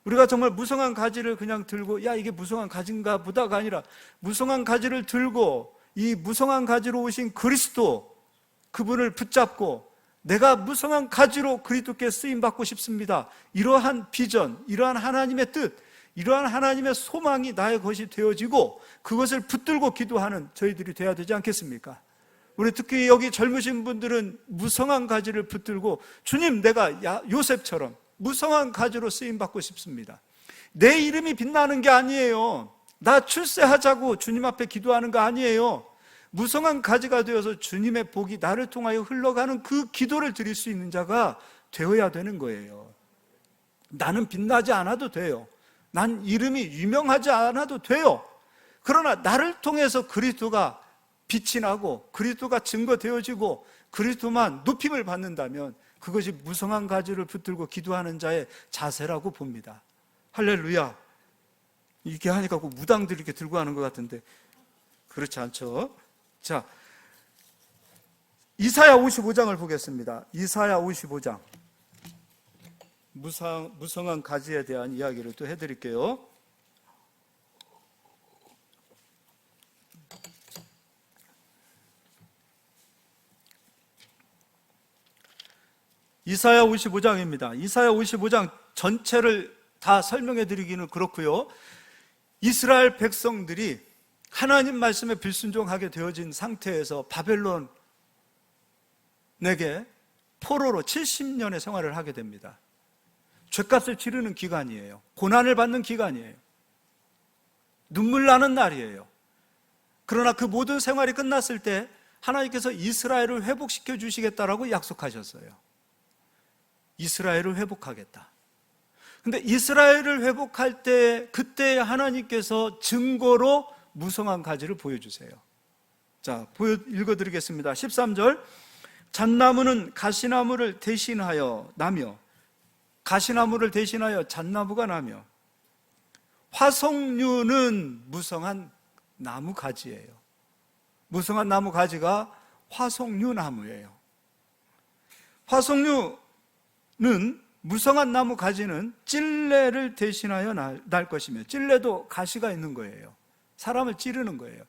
우리가 정말 무성한 가지를 그냥 들고, 야, 이게 무성한 가지인가 보다가 아니라, 무성한 가지를 들고 이 무성한 가지로 오신 그리스도, 그분을 붙잡고 내가 무성한 가지로 그리스도께 쓰임받고 싶습니다. 이러한 비전, 이러한 하나님의 뜻, 이러한 하나님의 소망이 나의 것이 되어지고 그것을 붙들고 기도하는 저희들이 돼야 되지 않겠습니까? 우리 특히 여기 젊으신 분들은 무성한 가지를 붙들고, 주님, 내가 요셉처럼 무성한 가지로 쓰임받고 싶습니다. 내 이름이 빛나는 게 아니에요. 나 출세하자고 주님 앞에 기도하는 거 아니에요. 무성한 가지가 되어서 주님의 복이 나를 통하여 흘러가는 그 기도를 드릴 수 있는 자가 되어야 되는 거예요. 나는 빛나지 않아도 돼요. 난 이름이 유명하지 않아도 돼요. 그러나 나를 통해서 그리스도가 빛이 나고 그리스도가 증거되어지고 그리스도만 높임을 받는다면 그것이 무성한 가지를 붙들고 기도하는 자의 자세라고 봅니다. 할렐루야. 이렇게 하니까 꼭 무당들이 이렇게 들고 하는 것 같은데 그렇지 않죠? 자, 이사야 55장을 보겠습니다. 이사야 55장. 무성한 가지에 대한 이야기를 또 해드릴게요. 이사야 55장입니다. 이사야 55장 전체를 다 설명해 드리기는 그렇고요. 이스라엘 백성들이 하나님 말씀에 불순종하게 되어진 상태에서 바벨론에게 포로로 70년의 생활을 하게 됩니다. 죗값을 치르는 기간이에요. 고난을 받는 기간이에요. 눈물 나는 날이에요. 그러나 그 모든 생활이 끝났을 때 하나님께서 이스라엘을 회복시켜 주시겠다라고 약속하셨어요. 이스라엘을 회복하겠다. 근데 이스라엘을 회복할 때 그때 하나님께서 증거로 무성한 가지를 보여주세요. 자, 읽어드리겠습니다. 13절. 잣나무는 가시나무를 대신하여 나며, 가시나무를 대신하여 잣나무가 나며, 화석류는 무성한 나무 가지예요. 무성한 나무 가지가 화석류 나무예요. 화석류는 무성한 나무 가지는 찔레를 대신하여 날 것이며, 찔레도 가시가 있는 거예요. 사람을 찌르는 거예요.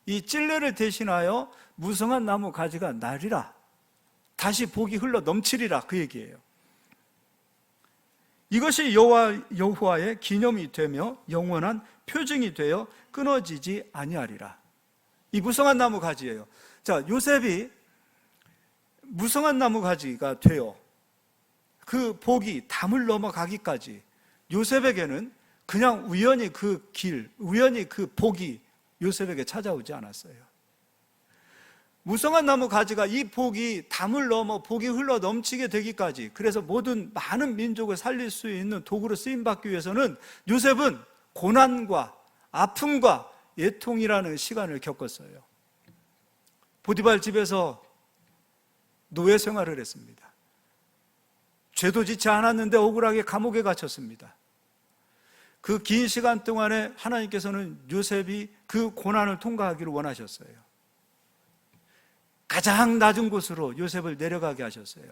이 찔레를 대신하여 무성한 나무 가지가 나리라. 다시 복이 흘러 넘치리라, 그 얘기예요. 이것이 여호와의 기념이 되며 영원한 표징이 되어 끊어지지 아니하리라. 이 무성한 나무 가지예요. 자, 요셉이 무성한 나무 가지가 되어 그 복이 담을 넘어가기까지 요셉에게는 그냥 우연히 그 길, 우연히 그 복이 요셉에게 찾아오지 않았어요. 무성한 나무 가지가 이 복이 담을 넘어 복이 흘러 넘치게 되기까지, 그래서 모든 많은 민족을 살릴 수 있는 도구로 쓰임받기 위해서는 요셉은 고난과 아픔과 애통이라는 시간을 겪었어요. 보디발 집에서 노예 생활을 했습니다. 죄도 짓지 않았는데 억울하게 감옥에 갇혔습니다. 그 긴 시간 동안에 하나님께서는 요셉이 그 고난을 통과하기를 원하셨어요. 가장 낮은 곳으로 요셉을 내려가게 하셨어요.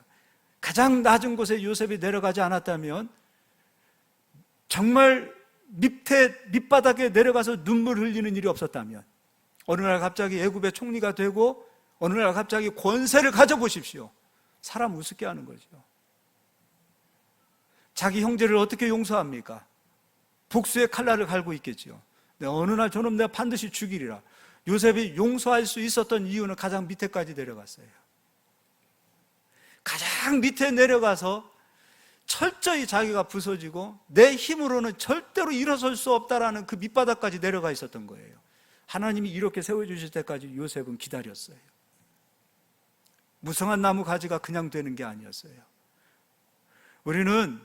가장 낮은 곳에 요셉이 내려가지 않았다면, 정말 밑바닥에 내려가서 눈물 흘리는 일이 없었다면, 어느 날 갑자기 애굽의 총리가 되고 어느 날 갑자기 권세를 가져보십시오. 사람 우습게 하는 거죠. 자기 형제를 어떻게 용서합니까? 복수의 칼날을 갈고 있겠죠. 어느 날 저놈 내가 반드시 죽이리라. 요셉이 용서할 수 있었던 이유는 가장 밑에까지 내려갔어요. 가장 밑에 내려가서 철저히 자기가 부서지고 내 힘으로는 절대로 일어설 수 없다라는 그 밑바닥까지 내려가 있었던 거예요. 하나님이 이렇게 세워주실 때까지 요셉은 기다렸어요. 무성한 나무 가지가 그냥 되는 게 아니었어요. 우리는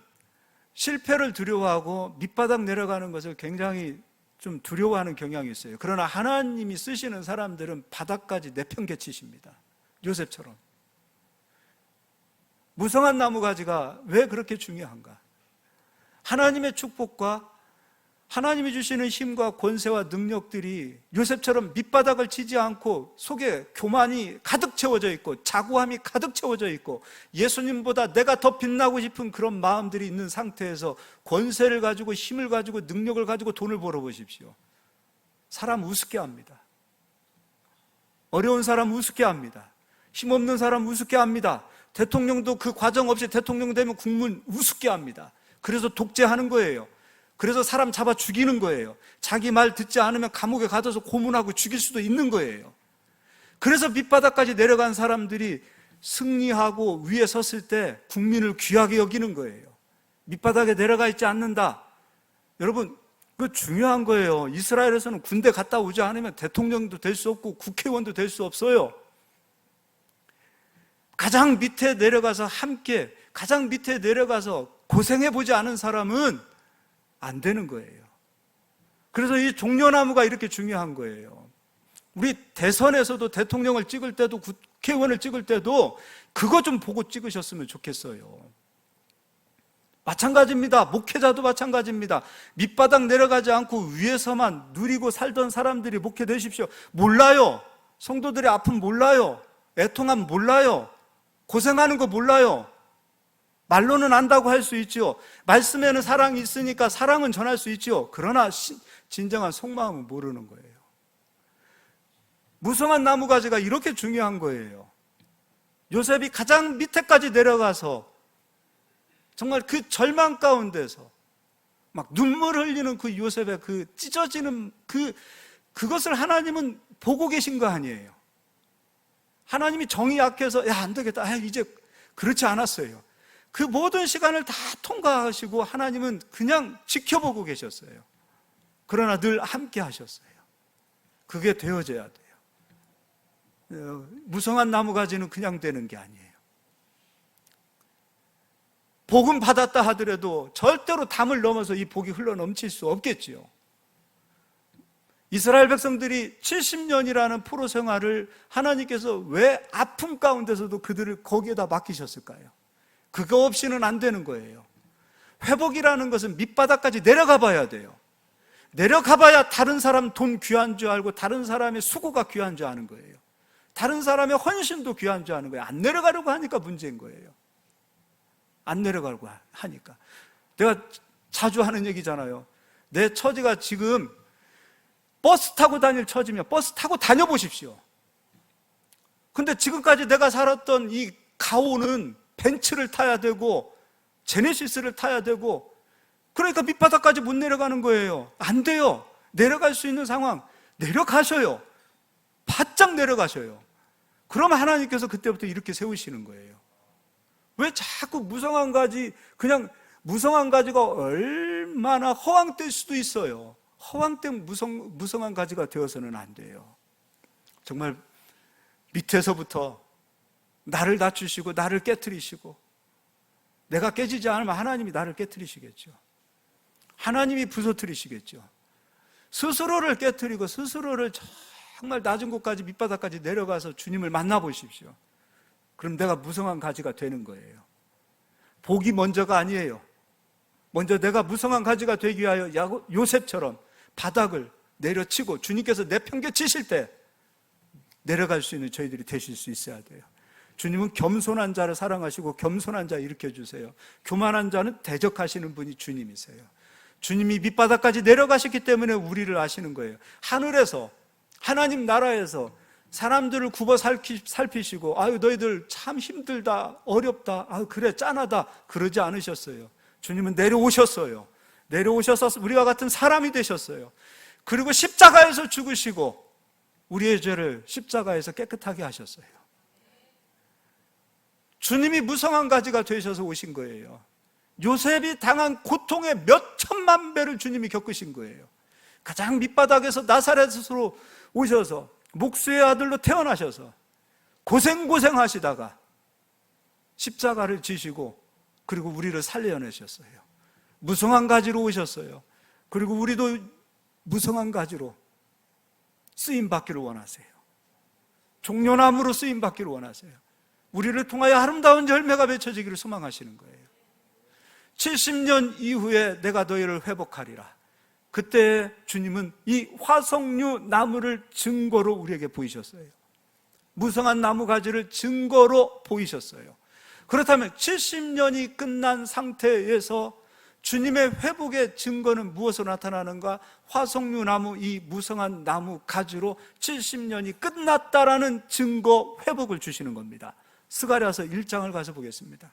실패를 두려워하고 밑바닥 내려가는 것을 굉장히 좀 두려워하는 경향이 있어요. 그러나 하나님이 쓰시는 사람들은 바닥까지 내팽개치십니다. 요셉처럼. 무성한 나무 가지가 왜 그렇게 중요한가? 하나님의 축복과 하나님이 주시는 힘과 권세와 능력들이 요셉처럼 밑바닥을 치지 않고 속에 교만이 가득 채워져 있고 자고함이 가득 채워져 있고 예수님보다 내가 더 빛나고 싶은 그런 마음들이 있는 상태에서 권세를 가지고 힘을 가지고 능력을 가지고 돈을 벌어보십시오. 사람 우습게 합니다. 어려운 사람 우습게 합니다. 힘없는 사람 우습게 합니다. 대통령도 그 과정 없이 대통령 되면 국민 우습게 합니다. 그래서 독재하는 거예요. 그래서 사람 잡아 죽이는 거예요. 자기 말 듣지 않으면 감옥에 가둬서 고문하고 죽일 수도 있는 거예요. 그래서 밑바닥까지 내려간 사람들이 승리하고 위에 섰을 때 국민을 귀하게 여기는 거예요. 밑바닥에 내려가 있지 않는다. 여러분, 그거 중요한 거예요. 이스라엘에서는 군대 갔다 오지 않으면 대통령도 될 수 없고 국회의원도 될 수 없어요. 가장 밑에 내려가서 함께, 가장 밑에 내려가서 고생해보지 않은 사람은 안 되는 거예요. 그래서 이 종려나무가 이렇게 중요한 거예요. 우리 대선에서도 대통령을 찍을 때도 국회의원을 찍을 때도 그거 좀 보고 찍으셨으면 좋겠어요. 마찬가지입니다. 목회자도 마찬가지입니다. 밑바닥 내려가지 않고 위에서만 누리고 살던 사람들이 목회되십시오. 몰라요. 성도들의 아픔 몰라요. 애통함 몰라요. 고생하는 거 몰라요. 말로는 안다고 할 수 있지요. 말씀에는 사랑이 있으니까 사랑은 전할 수 있지요. 그러나 진정한 속마음은 모르는 거예요. 무성한 나무가지가 이렇게 중요한 거예요. 요셉이 가장 밑에까지 내려가서 정말 그 절망 가운데서 막 눈물 흘리는 그 요셉의 그 찢어지는 그것을 하나님은 보고 계신 거 아니에요. 하나님이 정이 약해서 야, 안 되겠다. 이제 그렇지 않았어요. 그 모든 시간을 다 통과하시고 하나님은 그냥 지켜보고 계셨어요. 그러나 늘 함께 하셨어요. 그게 되어져야 돼요. 무성한 나무가지는 그냥 되는 게 아니에요. 복은 받았다 하더라도 절대로 담을 넘어서 이 복이 흘러 넘칠 수 없겠지요. 이스라엘 백성들이 70년이라는 포로 생활을 하나님께서 왜 아픔 가운데서도 그들을 거기에다 맡기셨을까요? 그거 없이는 안 되는 거예요. 회복이라는 것은 밑바닥까지 내려가 봐야 돼요. 내려가 봐야 다른 사람 돈 귀한 줄 알고 다른 사람의 수고가 귀한 줄 아는 거예요. 다른 사람의 헌신도 귀한 줄 아는 거예요. 안 내려가려고 하니까 문제인 거예요. 안 내려가고 하니까. 내가 자주 하는 얘기잖아요. 내 처지가 지금 버스 타고 다닐 처지면 버스 타고 다녀보십시오. 근데 지금까지 내가 살았던 이 가오는 벤츠를 타야 되고 제네시스를 타야 되고, 그러니까 밑바닥까지 못 내려가는 거예요. 안 돼요. 내려갈 수 있는 상황 내려가셔요. 바짝 내려가셔요. 그럼 하나님께서 그때부터 이렇게 세우시는 거예요. 왜 자꾸 무성한 가지, 그냥 무성한 가지가 얼마나 허황될 수도 있어요. 허황된 무성한 가지가 되어서는 안 돼요. 정말 밑에서부터 나를 낮추시고 나를 깨트리시고, 내가 깨지지 않으면 하나님이 나를 깨트리시겠죠. 하나님이 부서뜨리시겠죠. 스스로를 깨트리고 스스로를 정말 낮은 곳까지, 밑바닥까지 내려가서 주님을 만나보십시오. 그럼 내가 무성한 가지가 되는 거예요. 복이 먼저가 아니에요. 먼저 내가 무성한 가지가 되기 위하여 요셉처럼 바닥을 내려치고 주님께서 내팽개치실 때 내려갈 수 있는 저희들이 되실 수 있어야 돼요. 주님은 겸손한 자를 사랑하시고 겸손한 자 일으켜주세요. 교만한 자는 대적하시는 분이 주님이세요. 주님이 밑바닥까지 내려가셨기 때문에 우리를 아시는 거예요. 하늘에서, 하나님 나라에서 사람들을 굽어 살피시고, 아유 너희들 참 힘들다, 어렵다, 아유 그래 짠하다, 그러지 않으셨어요. 주님은 내려오셨어요. 내려오셔서 우리와 같은 사람이 되셨어요. 그리고 십자가에서 죽으시고 우리의 죄를 십자가에서 깨끗하게 하셨어요. 주님이 무성한 가지가 되셔서 오신 거예요. 요셉이 당한 고통의 몇 천만 배를 주님이 겪으신 거예요. 가장 밑바닥에서 나사렛으로 오셔서 목수의 아들로 태어나셔서 고생하시다가 십자가를 지시고, 그리고 우리를 살려내셨어요. 무성한 가지로 오셨어요. 그리고 우리도 무성한 가지로 쓰임받기를 원하세요. 종려나무로 쓰임받기를 원하세요. 우리를 통하여 아름다운 열매가 맺혀지기를 소망하시는 거예요. 70년 이후에 내가 너희를 회복하리라. 그때 주님은 이 화석류 나무를 증거로 우리에게 보이셨어요. 무성한 나무 가지를 증거로 보이셨어요. 그렇다면 70년이 끝난 상태에서 주님의 회복의 증거는 무엇으로 나타나는가? 화석류 나무, 이 무성한 나무 가지로 70년이 끝났다라는 증거, 회복을 주시는 겁니다. 스가랴서 1장을 가서 보겠습니다.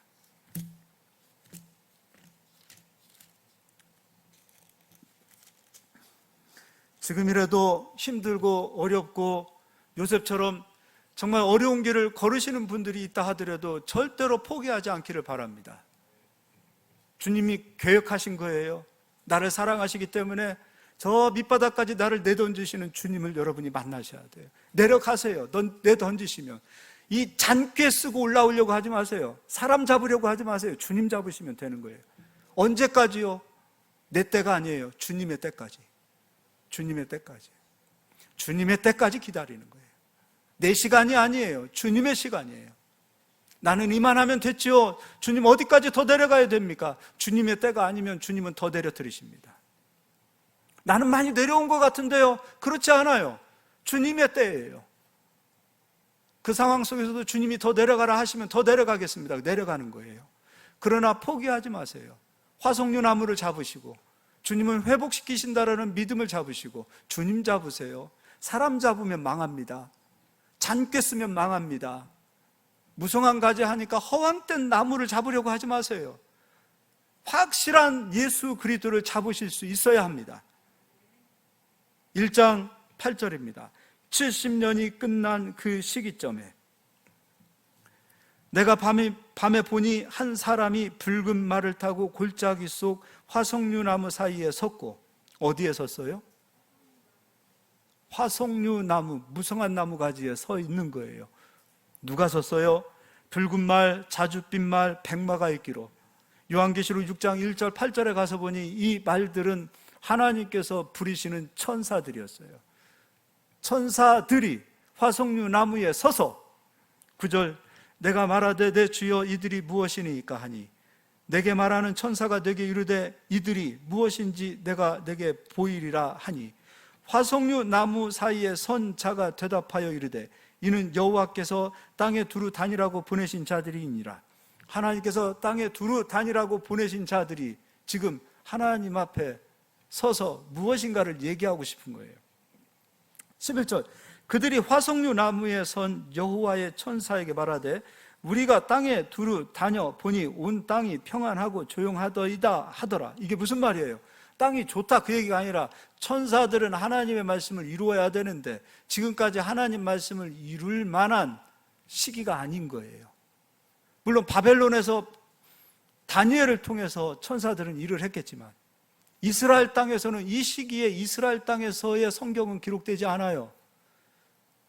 지금이라도 힘들고 어렵고 요셉처럼 정말 어려운 길을 걸으시는 분들이 있다 하더라도 절대로 포기하지 않기를 바랍니다. 주님이 계획하신 거예요. 나를 사랑하시기 때문에 저 밑바닥까지 나를 내던지시는 주님을 여러분이 만나셔야 돼요. 내려가세요. 내던지시면. 이 잔꾀 쓰고 올라오려고 하지 마세요. 사람 잡으려고 하지 마세요. 주님 잡으시면 되는 거예요. 언제까지요? 내 때가 아니에요. 주님의 때까지. 주님의 때까지. 주님의 때까지 기다리는 거예요. 내 시간이 아니에요. 주님의 시간이에요. 나는 이만하면 됐지요. 주님 어디까지 더 내려가야 됩니까? 주님의 때가 아니면 주님은 더 내려뜨리십니다. 나는 많이 내려온 것 같은데요. 그렇지 않아요. 주님의 때예요. 그 상황 속에서도 주님이 더 내려가라 하시면 더 내려가겠습니다. 내려가는 거예요. 그러나 포기하지 마세요. 화석류 나무를 잡으시고 주님은 회복시키신다라는 믿음을 잡으시고 주님 잡으세요. 사람 잡으면 망합니다. 잔꾀 쓰면 망합니다. 무성한 가지 하니까 허황된 나무를 잡으려고 하지 마세요. 확실한 예수 그리스도를 잡으실 수 있어야 합니다. 1장 8절입니다. 70년이 끝난 그 시기점에 내가 밤에 보니 한 사람이 붉은 말을 타고 골짜기 속 화석류 나무 사이에 섰고, 어디에 섰어요? 화석류 나무, 무성한 나무 가지에 서 있는 거예요. 누가 섰어요? 붉은 말, 자줏빛 말, 백마가 있기로. 요한계시록 6장 1절 8절에 가서 보니 이 말들은 하나님께서 부리시는 천사들이었어요. 천사들이 화석류 나무에 서서 9절 내가 말하되 내 주여 이들이 무엇이니까 하니 내게 말하는 천사가 내게 이르되 이들이 무엇인지 내가 내게 보이리라 하니 화석류 나무 사이에 선 자가 대답하여 이르되 이는 여호와께서 땅에 두루 다니라고 보내신 자들이니라. 하나님께서 땅에 두루 다니라고 보내신 자들이 지금 하나님 앞에 서서 무엇인가를 얘기하고 싶은 거예요. 11절, 그들이 화석류 나무에 선 여호와의 천사에게 말하되 우리가 땅에 두루 다녀 보니 온 땅이 평안하고 조용하더이다 하더라. 이게 무슨 말이에요? 땅이 좋다 그 얘기가 아니라 천사들은 하나님의 말씀을 이루어야 되는데 지금까지 하나님 말씀을 이룰 만한 시기가 아닌 거예요. 물론 바벨론에서 다니엘을 통해서 천사들은 일을 했겠지만 이스라엘 땅에서는 이 시기에 이스라엘 땅에서의 성경은 기록되지 않아요.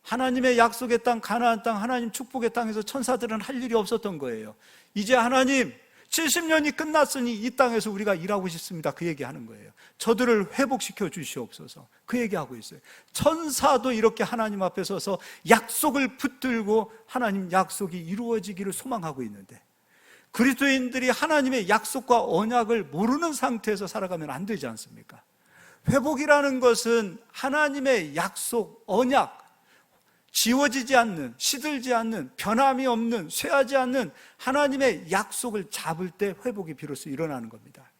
하나님의 약속의 땅, 가나안 땅, 하나님 축복의 땅에서 천사들은 할 일이 없었던 거예요. 이제 하나님 70년이 끝났으니 이 땅에서 우리가 일하고 싶습니다. 그 얘기하는 거예요. 저들을 회복시켜 주시옵소서. 그 얘기하고 있어요. 천사도 이렇게 하나님 앞에 서서 약속을 붙들고 하나님 약속이 이루어지기를 소망하고 있는데 그리스도인들이 하나님의 약속과 언약을 모르는 상태에서 살아가면 안 되지 않습니까? 회복이라는 것은 하나님의 약속, 언약, 지워지지 않는, 시들지 않는, 변함이 없는, 쇠하지 않는 하나님의 약속을 잡을 때 회복이 비로소 일어나는 겁니다.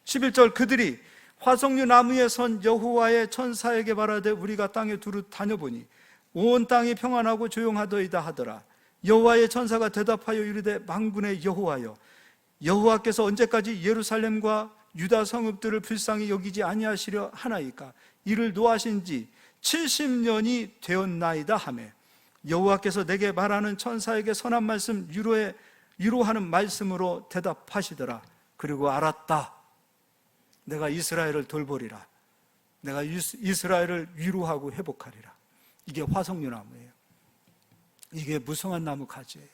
11절, 그들이 화석류 나무에 선 여호와의 천사에게 말하되 우리가 땅에 두루 다녀보니 온 땅이 평안하고 조용하더이다 하더라. 여호와의 천사가 대답하여 이르되 만군의 여호와여, 여호와께서 언제까지 예루살렘과 유다 성읍들을 불쌍히 여기지 아니하시려 하나이까? 이를 노하신 지 70년이 되었나이다 하매 여호와께서 내게 말하는 천사에게 선한 말씀 위로하는 말씀으로 대답하시더라. 그리고 알았다. 내가 이스라엘을 돌보리라. 내가 이스라엘을 위로하고 회복하리라. 이게 화석류 나무예요. 이게 무성한 나무 가지예요.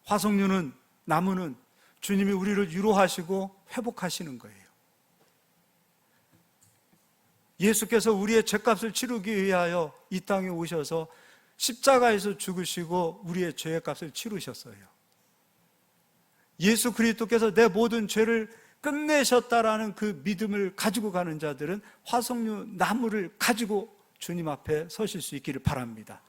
화석류는, 나무는 주님이 우리를 위로하시고 회복하시는 거예요. 예수께서 우리의 죄값을 치르기 위하여 이 땅에 오셔서 십자가에서 죽으시고 우리의 죄의 값을 치르셨어요. 예수 그리스도께서 내 모든 죄를 끝내셨다라는 그 믿음을 가지고 가는 자들은 화석류 나무를 가지고 주님 앞에 서실 수 있기를 바랍니다.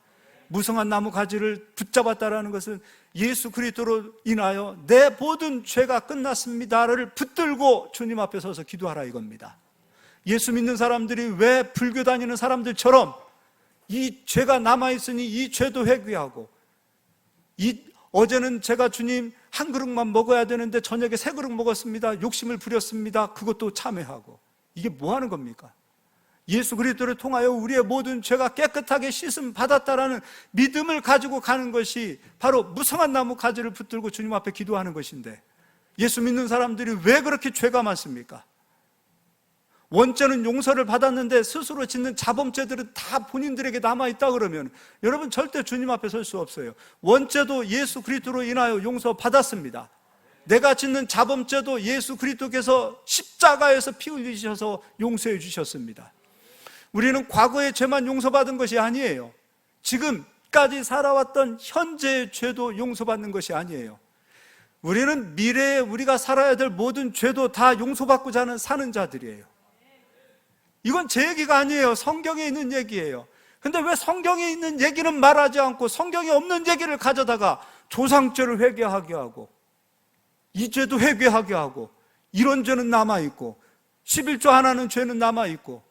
무성한 나무 가지를 붙잡았다라는 것은 예수 그리스도로 인하여 내 모든 죄가 끝났습니다를 붙들고 주님 앞에 서서 기도하라 이겁니다. 예수 믿는 사람들이 왜 불교 다니는 사람들처럼 이 죄가 남아있으니 이 죄도 회개하고, 어제는 제가 주님 한 그릇만 먹어야 되는데 저녁에 3그릇 먹었습니다, 욕심을 부렸습니다, 그것도 참회하고, 이게 뭐 하는 겁니까? 예수 그리스도를 통하여 우리의 모든 죄가 깨끗하게 씻음 받았다라는 믿음을 가지고 가는 것이 바로 무성한 나무 가지를 붙들고 주님 앞에 기도하는 것인데, 예수 믿는 사람들이 왜 그렇게 죄가 많습니까? 원죄는 용서를 받았는데 스스로 짓는 자범죄들은 다 본인들에게 남아있다 그러면 여러분 절대 주님 앞에 설 수 없어요. 원죄도 예수 그리스도로 인하여 용서받았습니다. 내가 짓는 자범죄도 예수 그리스도께서 십자가에서 피 흘리셔서 용서해 주셨습니다. 우리는 과거의 죄만 용서받은 것이 아니에요. 지금까지 살아왔던 현재의 죄도 용서받는 것이 아니에요. 우리는 미래에 우리가 살아야 될 모든 죄도 다 용서받고자 사는 자들이에요. 이건 제 얘기가 아니에요. 성경에 있는 얘기예요. 근데 왜 성경에 있는 얘기는 말하지 않고 성경에 없는 얘기를 가져다가 조상죄를 회개하게 하고, 이 죄도 회개하게 하고, 이런 죄는 남아있고, 11조 하나는 죄는 남아있고,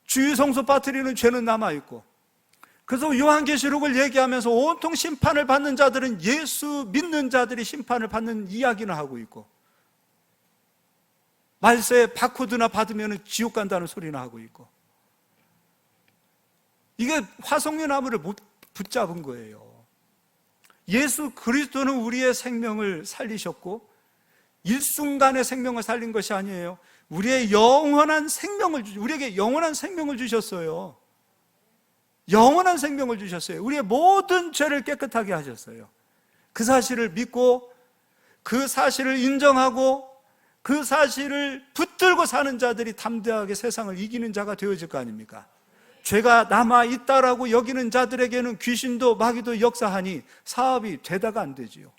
주의성소 빠뜨리는 죄는 남아있고. 그래서 요한계시록을 얘기하면서 온통 심판을 받는 자들은 예수 믿는 자들이 심판을 받는 이야기를 하고 있고, 말세에 바코드나 받으면 지옥 간다는 소리나 하고 있고, 이게 화석류 나무를 못 붙잡은 거예요. 예수 그리스도는 우리의 생명을 살리셨고 일순간의 생명을 살린 것이 아니에요. 우리의 영원한 생명을 우리에게 영원한 생명을 주셨어요. 영원한 생명을 주셨어요. 우리의 모든 죄를 깨끗하게 하셨어요. 그 사실을 믿고 그 사실을 인정하고 그 사실을 붙들고 사는 자들이 담대하게 세상을 이기는 자가 되어질 거 아닙니까? 죄가 남아있다라고 여기는 자들에게는 귀신도 마귀도 역사하니 사업이 되다가 안 되지요.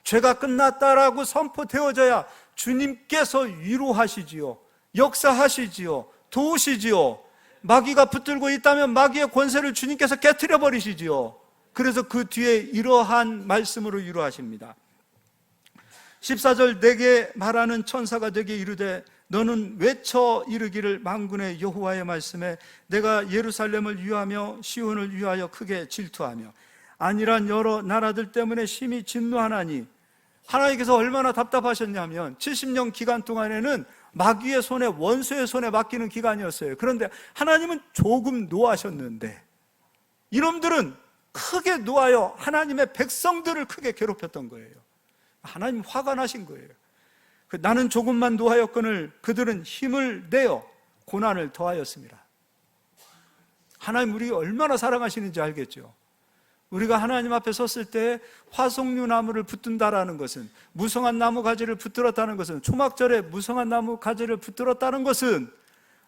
죄가 끝났다라고 선포되어져야 주님께서 위로하시지요, 역사하시지요, 도우시지요. 마귀가 붙들고 있다면 마귀의 권세를 주님께서 깨트려 버리시지요. 그래서 그 뒤에 이러한 말씀으로 위로하십니다. 14절, 내게 말하는 천사가 내게 이르되 너는 외쳐 이르기를 만군의 여호와의 말씀에 내가 예루살렘을 위하며 시온을 위하여 크게 질투하며 아니란 여러 나라들 때문에 심히 진노하나니. 하나님께서 얼마나 답답하셨냐면 70년 기간 동안에는 마귀의 손에, 원수의 손에 맡기는 기간이었어요. 그런데 하나님은 조금 노하셨는데 이놈들은 크게 노하여 하나님의 백성들을 크게 괴롭혔던 거예요. 하나님 화가 나신 거예요. 나는 조금만 노하였거늘 그들은 힘을 내어 고난을 더하였습니다. 하나님 우리 얼마나 사랑하시는지 알겠죠? 우리가 하나님 앞에 섰을 때 화석류 나무를 붙든다라는 것은, 무성한 나무 가지를 붙들었다는 것은, 초막절에 무성한 나무 가지를 붙들었다는 것은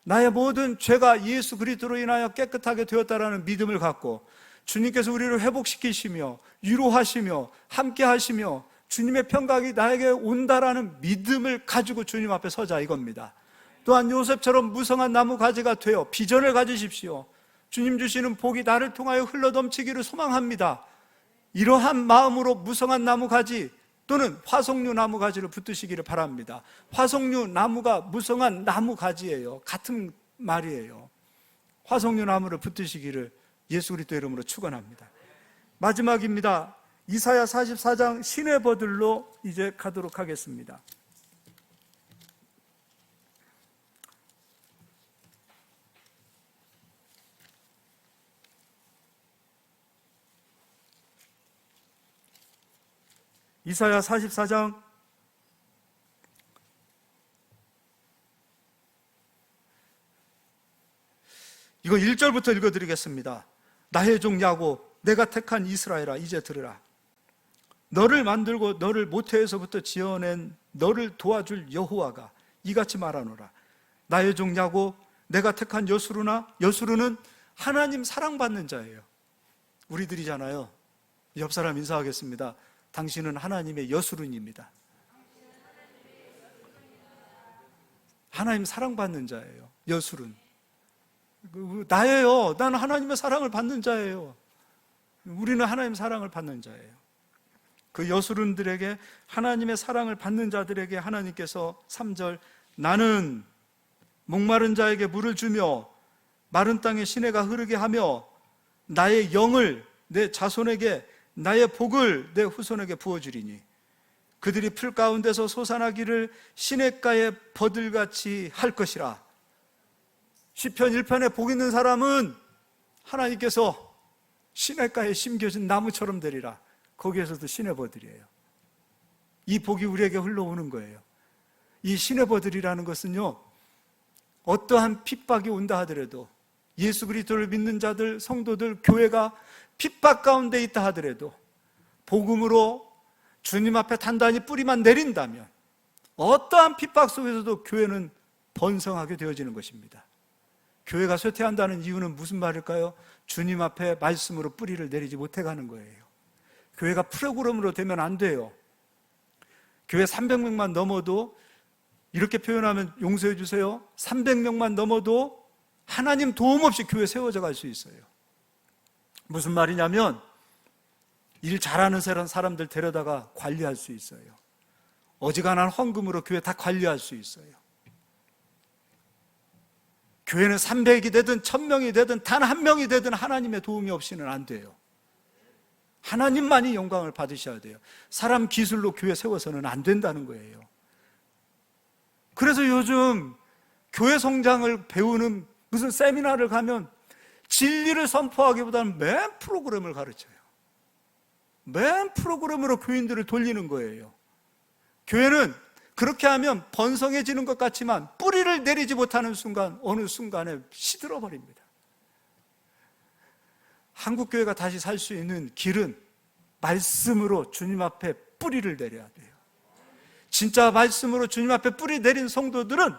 나의 모든 죄가 예수 그리스도로 인하여 깨끗하게 되었다라는 믿음을 갖고 주님께서 우리를 회복시키시며 위로하시며 함께 하시며 주님의 평강이 나에게 온다라는 믿음을 가지고 주님 앞에 서자 이겁니다. 또한 요셉처럼 무성한 나무 가지가 되어 비전을 가지십시오. 주님 주시는 복이 나를 통하여 흘러넘치기를 소망합니다. 이러한 마음으로 무성한 나무 가지 또는 화석류 나무 가지를 붙드시기를 바랍니다. 화석류 나무가 무성한 나무 가지예요. 같은 말이에요. 화석류 나무를 붙드시기를 예수 그리스도 이름으로 축원합니다. 마지막입니다. 이사야 44장 신의 버들로 이제 가도록 하겠습니다. 이사야 44장 이거 1절부터 읽어드리겠습니다. 나의 종 야곱, 내가 택한 이스라엘아, 이제 들으라. 너를 만들고 너를 모태에서부터 지어낸 너를 도와줄 여호와가 이같이 말하노라. 나의 종 야곱, 내가 택한 여수르나. 여수르는 하나님 사랑받는 자예요. 우리들이잖아요. 옆 사람 인사하겠습니다. 당신은 하나님의 여수른입니다. 하나님 사랑받는 자예요. 여수른. 나예요. 나는 하나님의 사랑을 받는 자예요. 우리는 하나님 사랑을 받는 자예요. 그 여수른들에게, 하나님의 사랑을 받는 자들에게 하나님께서 3절, 나는 목마른 자에게 물을 주며 마른 땅에 시내가 흐르게 하며 나의 영을 내 자손에게, 나의 복을 내 후손에게 부어주리니 그들이 풀 가운데서 솟아나기를 시냇가의 버들같이 할 것이라. 시편 1편에 복 있는 사람은 하나님께서 시냇가에 심겨진 나무처럼 되리라. 거기에서도 시내버들이에요. 이 복이 우리에게 흘러오는 거예요. 이 시내버들이라는 것은요, 어떠한 핍박이 온다 하더라도, 예수 그리스도를 믿는 자들, 성도들, 교회가 핍박 가운데 있다 하더라도 복음으로 주님 앞에 단단히 뿌리만 내린다면 어떠한 핍박 속에서도 교회는 번성하게 되어지는 것입니다. 교회가 쇠퇴한다는 이유는 무슨 말일까요? 주님 앞에 말씀으로 뿌리를 내리지 못해 가는 거예요. 교회가 프로그램으로 되면 안 돼요. 교회 300명만 넘어도, 이렇게 표현하면 용서해 주세요, 300명만 넘어도 하나님 도움 없이 교회 세워져 갈 수 있어요. 무슨 말이냐면 일 잘하는 사람들 데려다가 관리할 수 있어요. 어지간한 헌금으로 교회 다 관리할 수 있어요. 교회는 300이 되든 1000명이 되든 단 한 명이 되든 하나님의 도움이 없이는 안 돼요. 하나님만이 영광을 받으셔야 돼요. 사람 기술로 교회 세워서는 안 된다는 거예요. 그래서 요즘 교회 성장을 배우는 무슨 세미나를 가면 진리를 선포하기보다는 맨 프로그램을 가르쳐요. 맨 프로그램으로 교인들을 돌리는 거예요. 교회는 그렇게 하면 번성해지는 것 같지만 뿌리를 내리지 못하는 순간, 어느 순간에 시들어 버립니다. 한국교회가 다시 살 수 있는 길은 말씀으로 주님 앞에 뿌리를 내려야 돼요. 진짜 말씀으로 주님 앞에 뿌리 내린 성도들은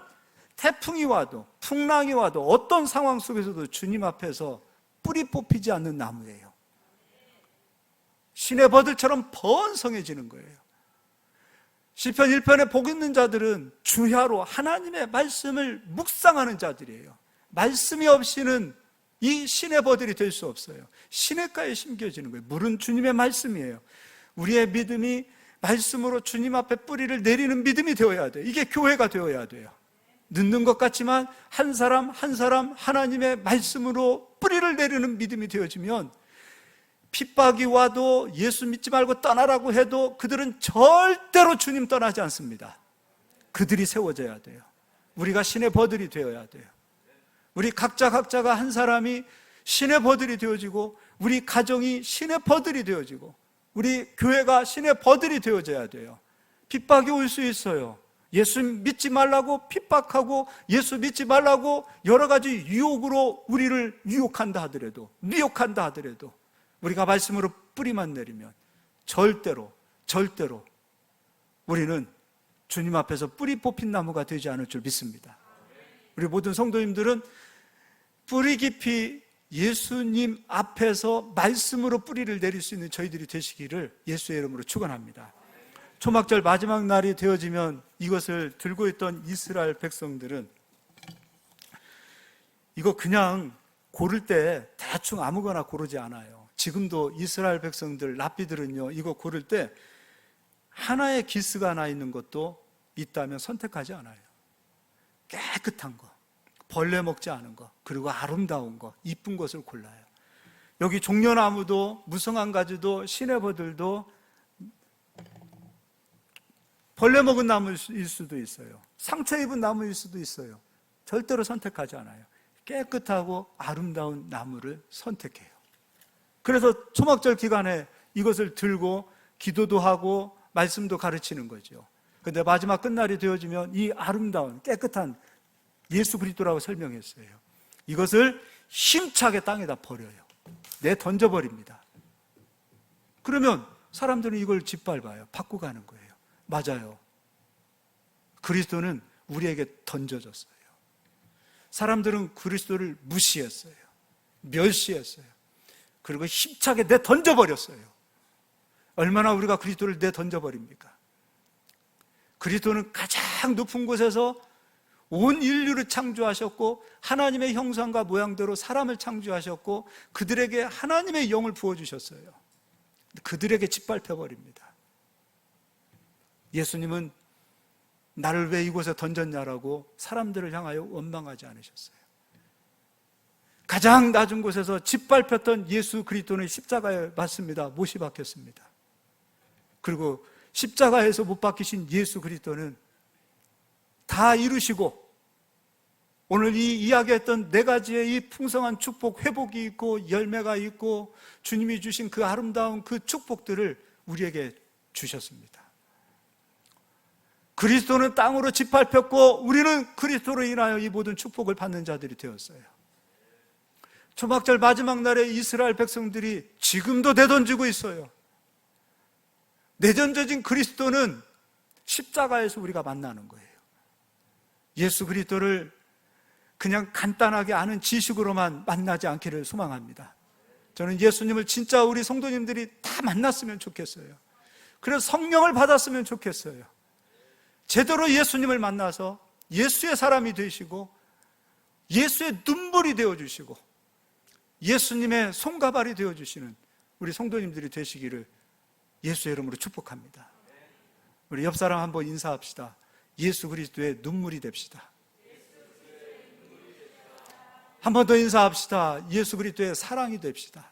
태풍이 와도 풍랑이 와도 어떤 상황 속에서도 주님 앞에서 뿌리 뽑히지 않는 나무예요. 시내버들처럼 번성해지는 거예요. 시편 1편에 복 있는 자들은 주야로 하나님의 말씀을 묵상하는 자들이에요. 말씀이 없이는 이 시내버들이 될 수 없어요. 시냇가에 심겨지는 거예요. 물은 주님의 말씀이에요. 우리의 믿음이 말씀으로 주님 앞에 뿌리를 내리는 믿음이 되어야 돼요. 이게 교회가 되어야 돼요. 늦는 것 같지만 한 사람 한 사람 하나님의 말씀으로 뿌리를 내리는 믿음이 되어지면 핍박이 와도 예수 믿지 말고 떠나라고 해도 그들은 절대로 주님 떠나지 않습니다. 그들이 세워져야 돼요. 우리가 신의 버들이 되어야 돼요. 우리 각자가 한 사람이 신의 버들이 되어지고 우리 가정이 신의 버들이 되어지고 우리 교회가 신의 버들이 되어져야 돼요. 핍박이 올 수 있어요. 예수 믿지 말라고 핍박하고 예수 믿지 말라고 여러 가지 유혹으로 우리를 유혹한다 하더라도 미혹한다 하더라도 우리가 말씀으로 뿌리만 내리면 절대로 우리는 주님 앞에서 뿌리 뽑힌 나무가 되지 않을 줄 믿습니다. 우리 모든 성도님들은 뿌리 깊이 예수님 앞에서 말씀으로 뿌리를 내릴 수 있는 저희들이 되시기를 예수의 이름으로 축원합니다. 초막절 마지막 날이 되어지면 이것을 들고 있던 이스라엘 백성들은 이거 그냥 고를 때 대충 아무거나 고르지 않아요. 지금도 이스라엘 백성들, 랍비들은요, 이거 고를 때 하나의 기스가 나 있는 것도 있다면 선택하지 않아요. 깨끗한 거, 벌레 먹지 않은 거, 그리고 아름다운 거, 이쁜 것을 골라요. 여기 종려나무도 무성한 가지도 시내버들도 벌레 먹은 나무일 수도 있어요. 상처 입은 나무일 수도 있어요. 절대로 선택하지 않아요. 깨끗하고 아름다운 나무를 선택해요. 그래서 초막절 기간에 이것을 들고 기도도 하고 말씀도 가르치는 거죠. 그런데 마지막 끝날이 되어지면 이 아름다운 깨끗한 예수 그리스도라고 설명했어요. 이것을 힘차게 땅에다 버려요. 던져버립니다. 그러면 사람들은 이걸 짓밟아요. 받고 가는 거예요. 맞아요. 그리스도는 우리에게 던져졌어요. 사람들은 그리스도를 무시했어요. 멸시했어요. 그리고 힘차게 던져버렸어요. 얼마나 우리가 그리스도를 던져버립니까? 그리스도는 가장 높은 곳에서 온 인류를 창조하셨고 하나님의 형상과 모양대로 사람을 창조하셨고 그들에게 하나님의 영을 부어주셨어요. 그들에게 짓밟혀버립니다. 예수님은 나를 왜 이곳에 던졌냐라고 사람들을 향하여 원망하지 않으셨어요. 가장 낮은 곳에서 짓밟혔던 예수 그리스도는 십자가에 맞습니다. 못이 박혔습니다. 그리고 십자가에서 못 박히신 예수 그리스도는 다 이루시고 오늘 이 이야기했던 네 가지의 이 풍성한 축복, 회복이 있고 열매가 있고 주님이 주신 그 아름다운 그 축복들을 우리에게 주셨습니다. 그리스도는 땅으로 짓밟혔고 우리는 그리스도로 인하여 이 모든 축복을 받는 자들이 되었어요. 초막절 마지막 날에 이스라엘 백성들이 지금도 내던지고 있어요. 내던져진 그리스도는 십자가에서 우리가 만나는 거예요. 예수 그리스도를 그냥 간단하게 아는 지식으로만 만나지 않기를 소망합니다. 저는 예수님을 진짜 우리 성도님들이 다 만났으면 좋겠어요. 그래서 성령을 받았으면 좋겠어요. 제대로 예수님을 만나서 예수의 사람이 되시고 예수의 눈물이 되어주시고 예수님의 손가발이 되어주시는 우리 성도님들이 되시기를 예수의 이름으로 축복합니다. 우리 옆 사람 한번 인사합시다. 예수 그리스도의 눈물이 됩시다. 한 번 더 인사합시다. 예수 그리스도의 사랑이 됩시다.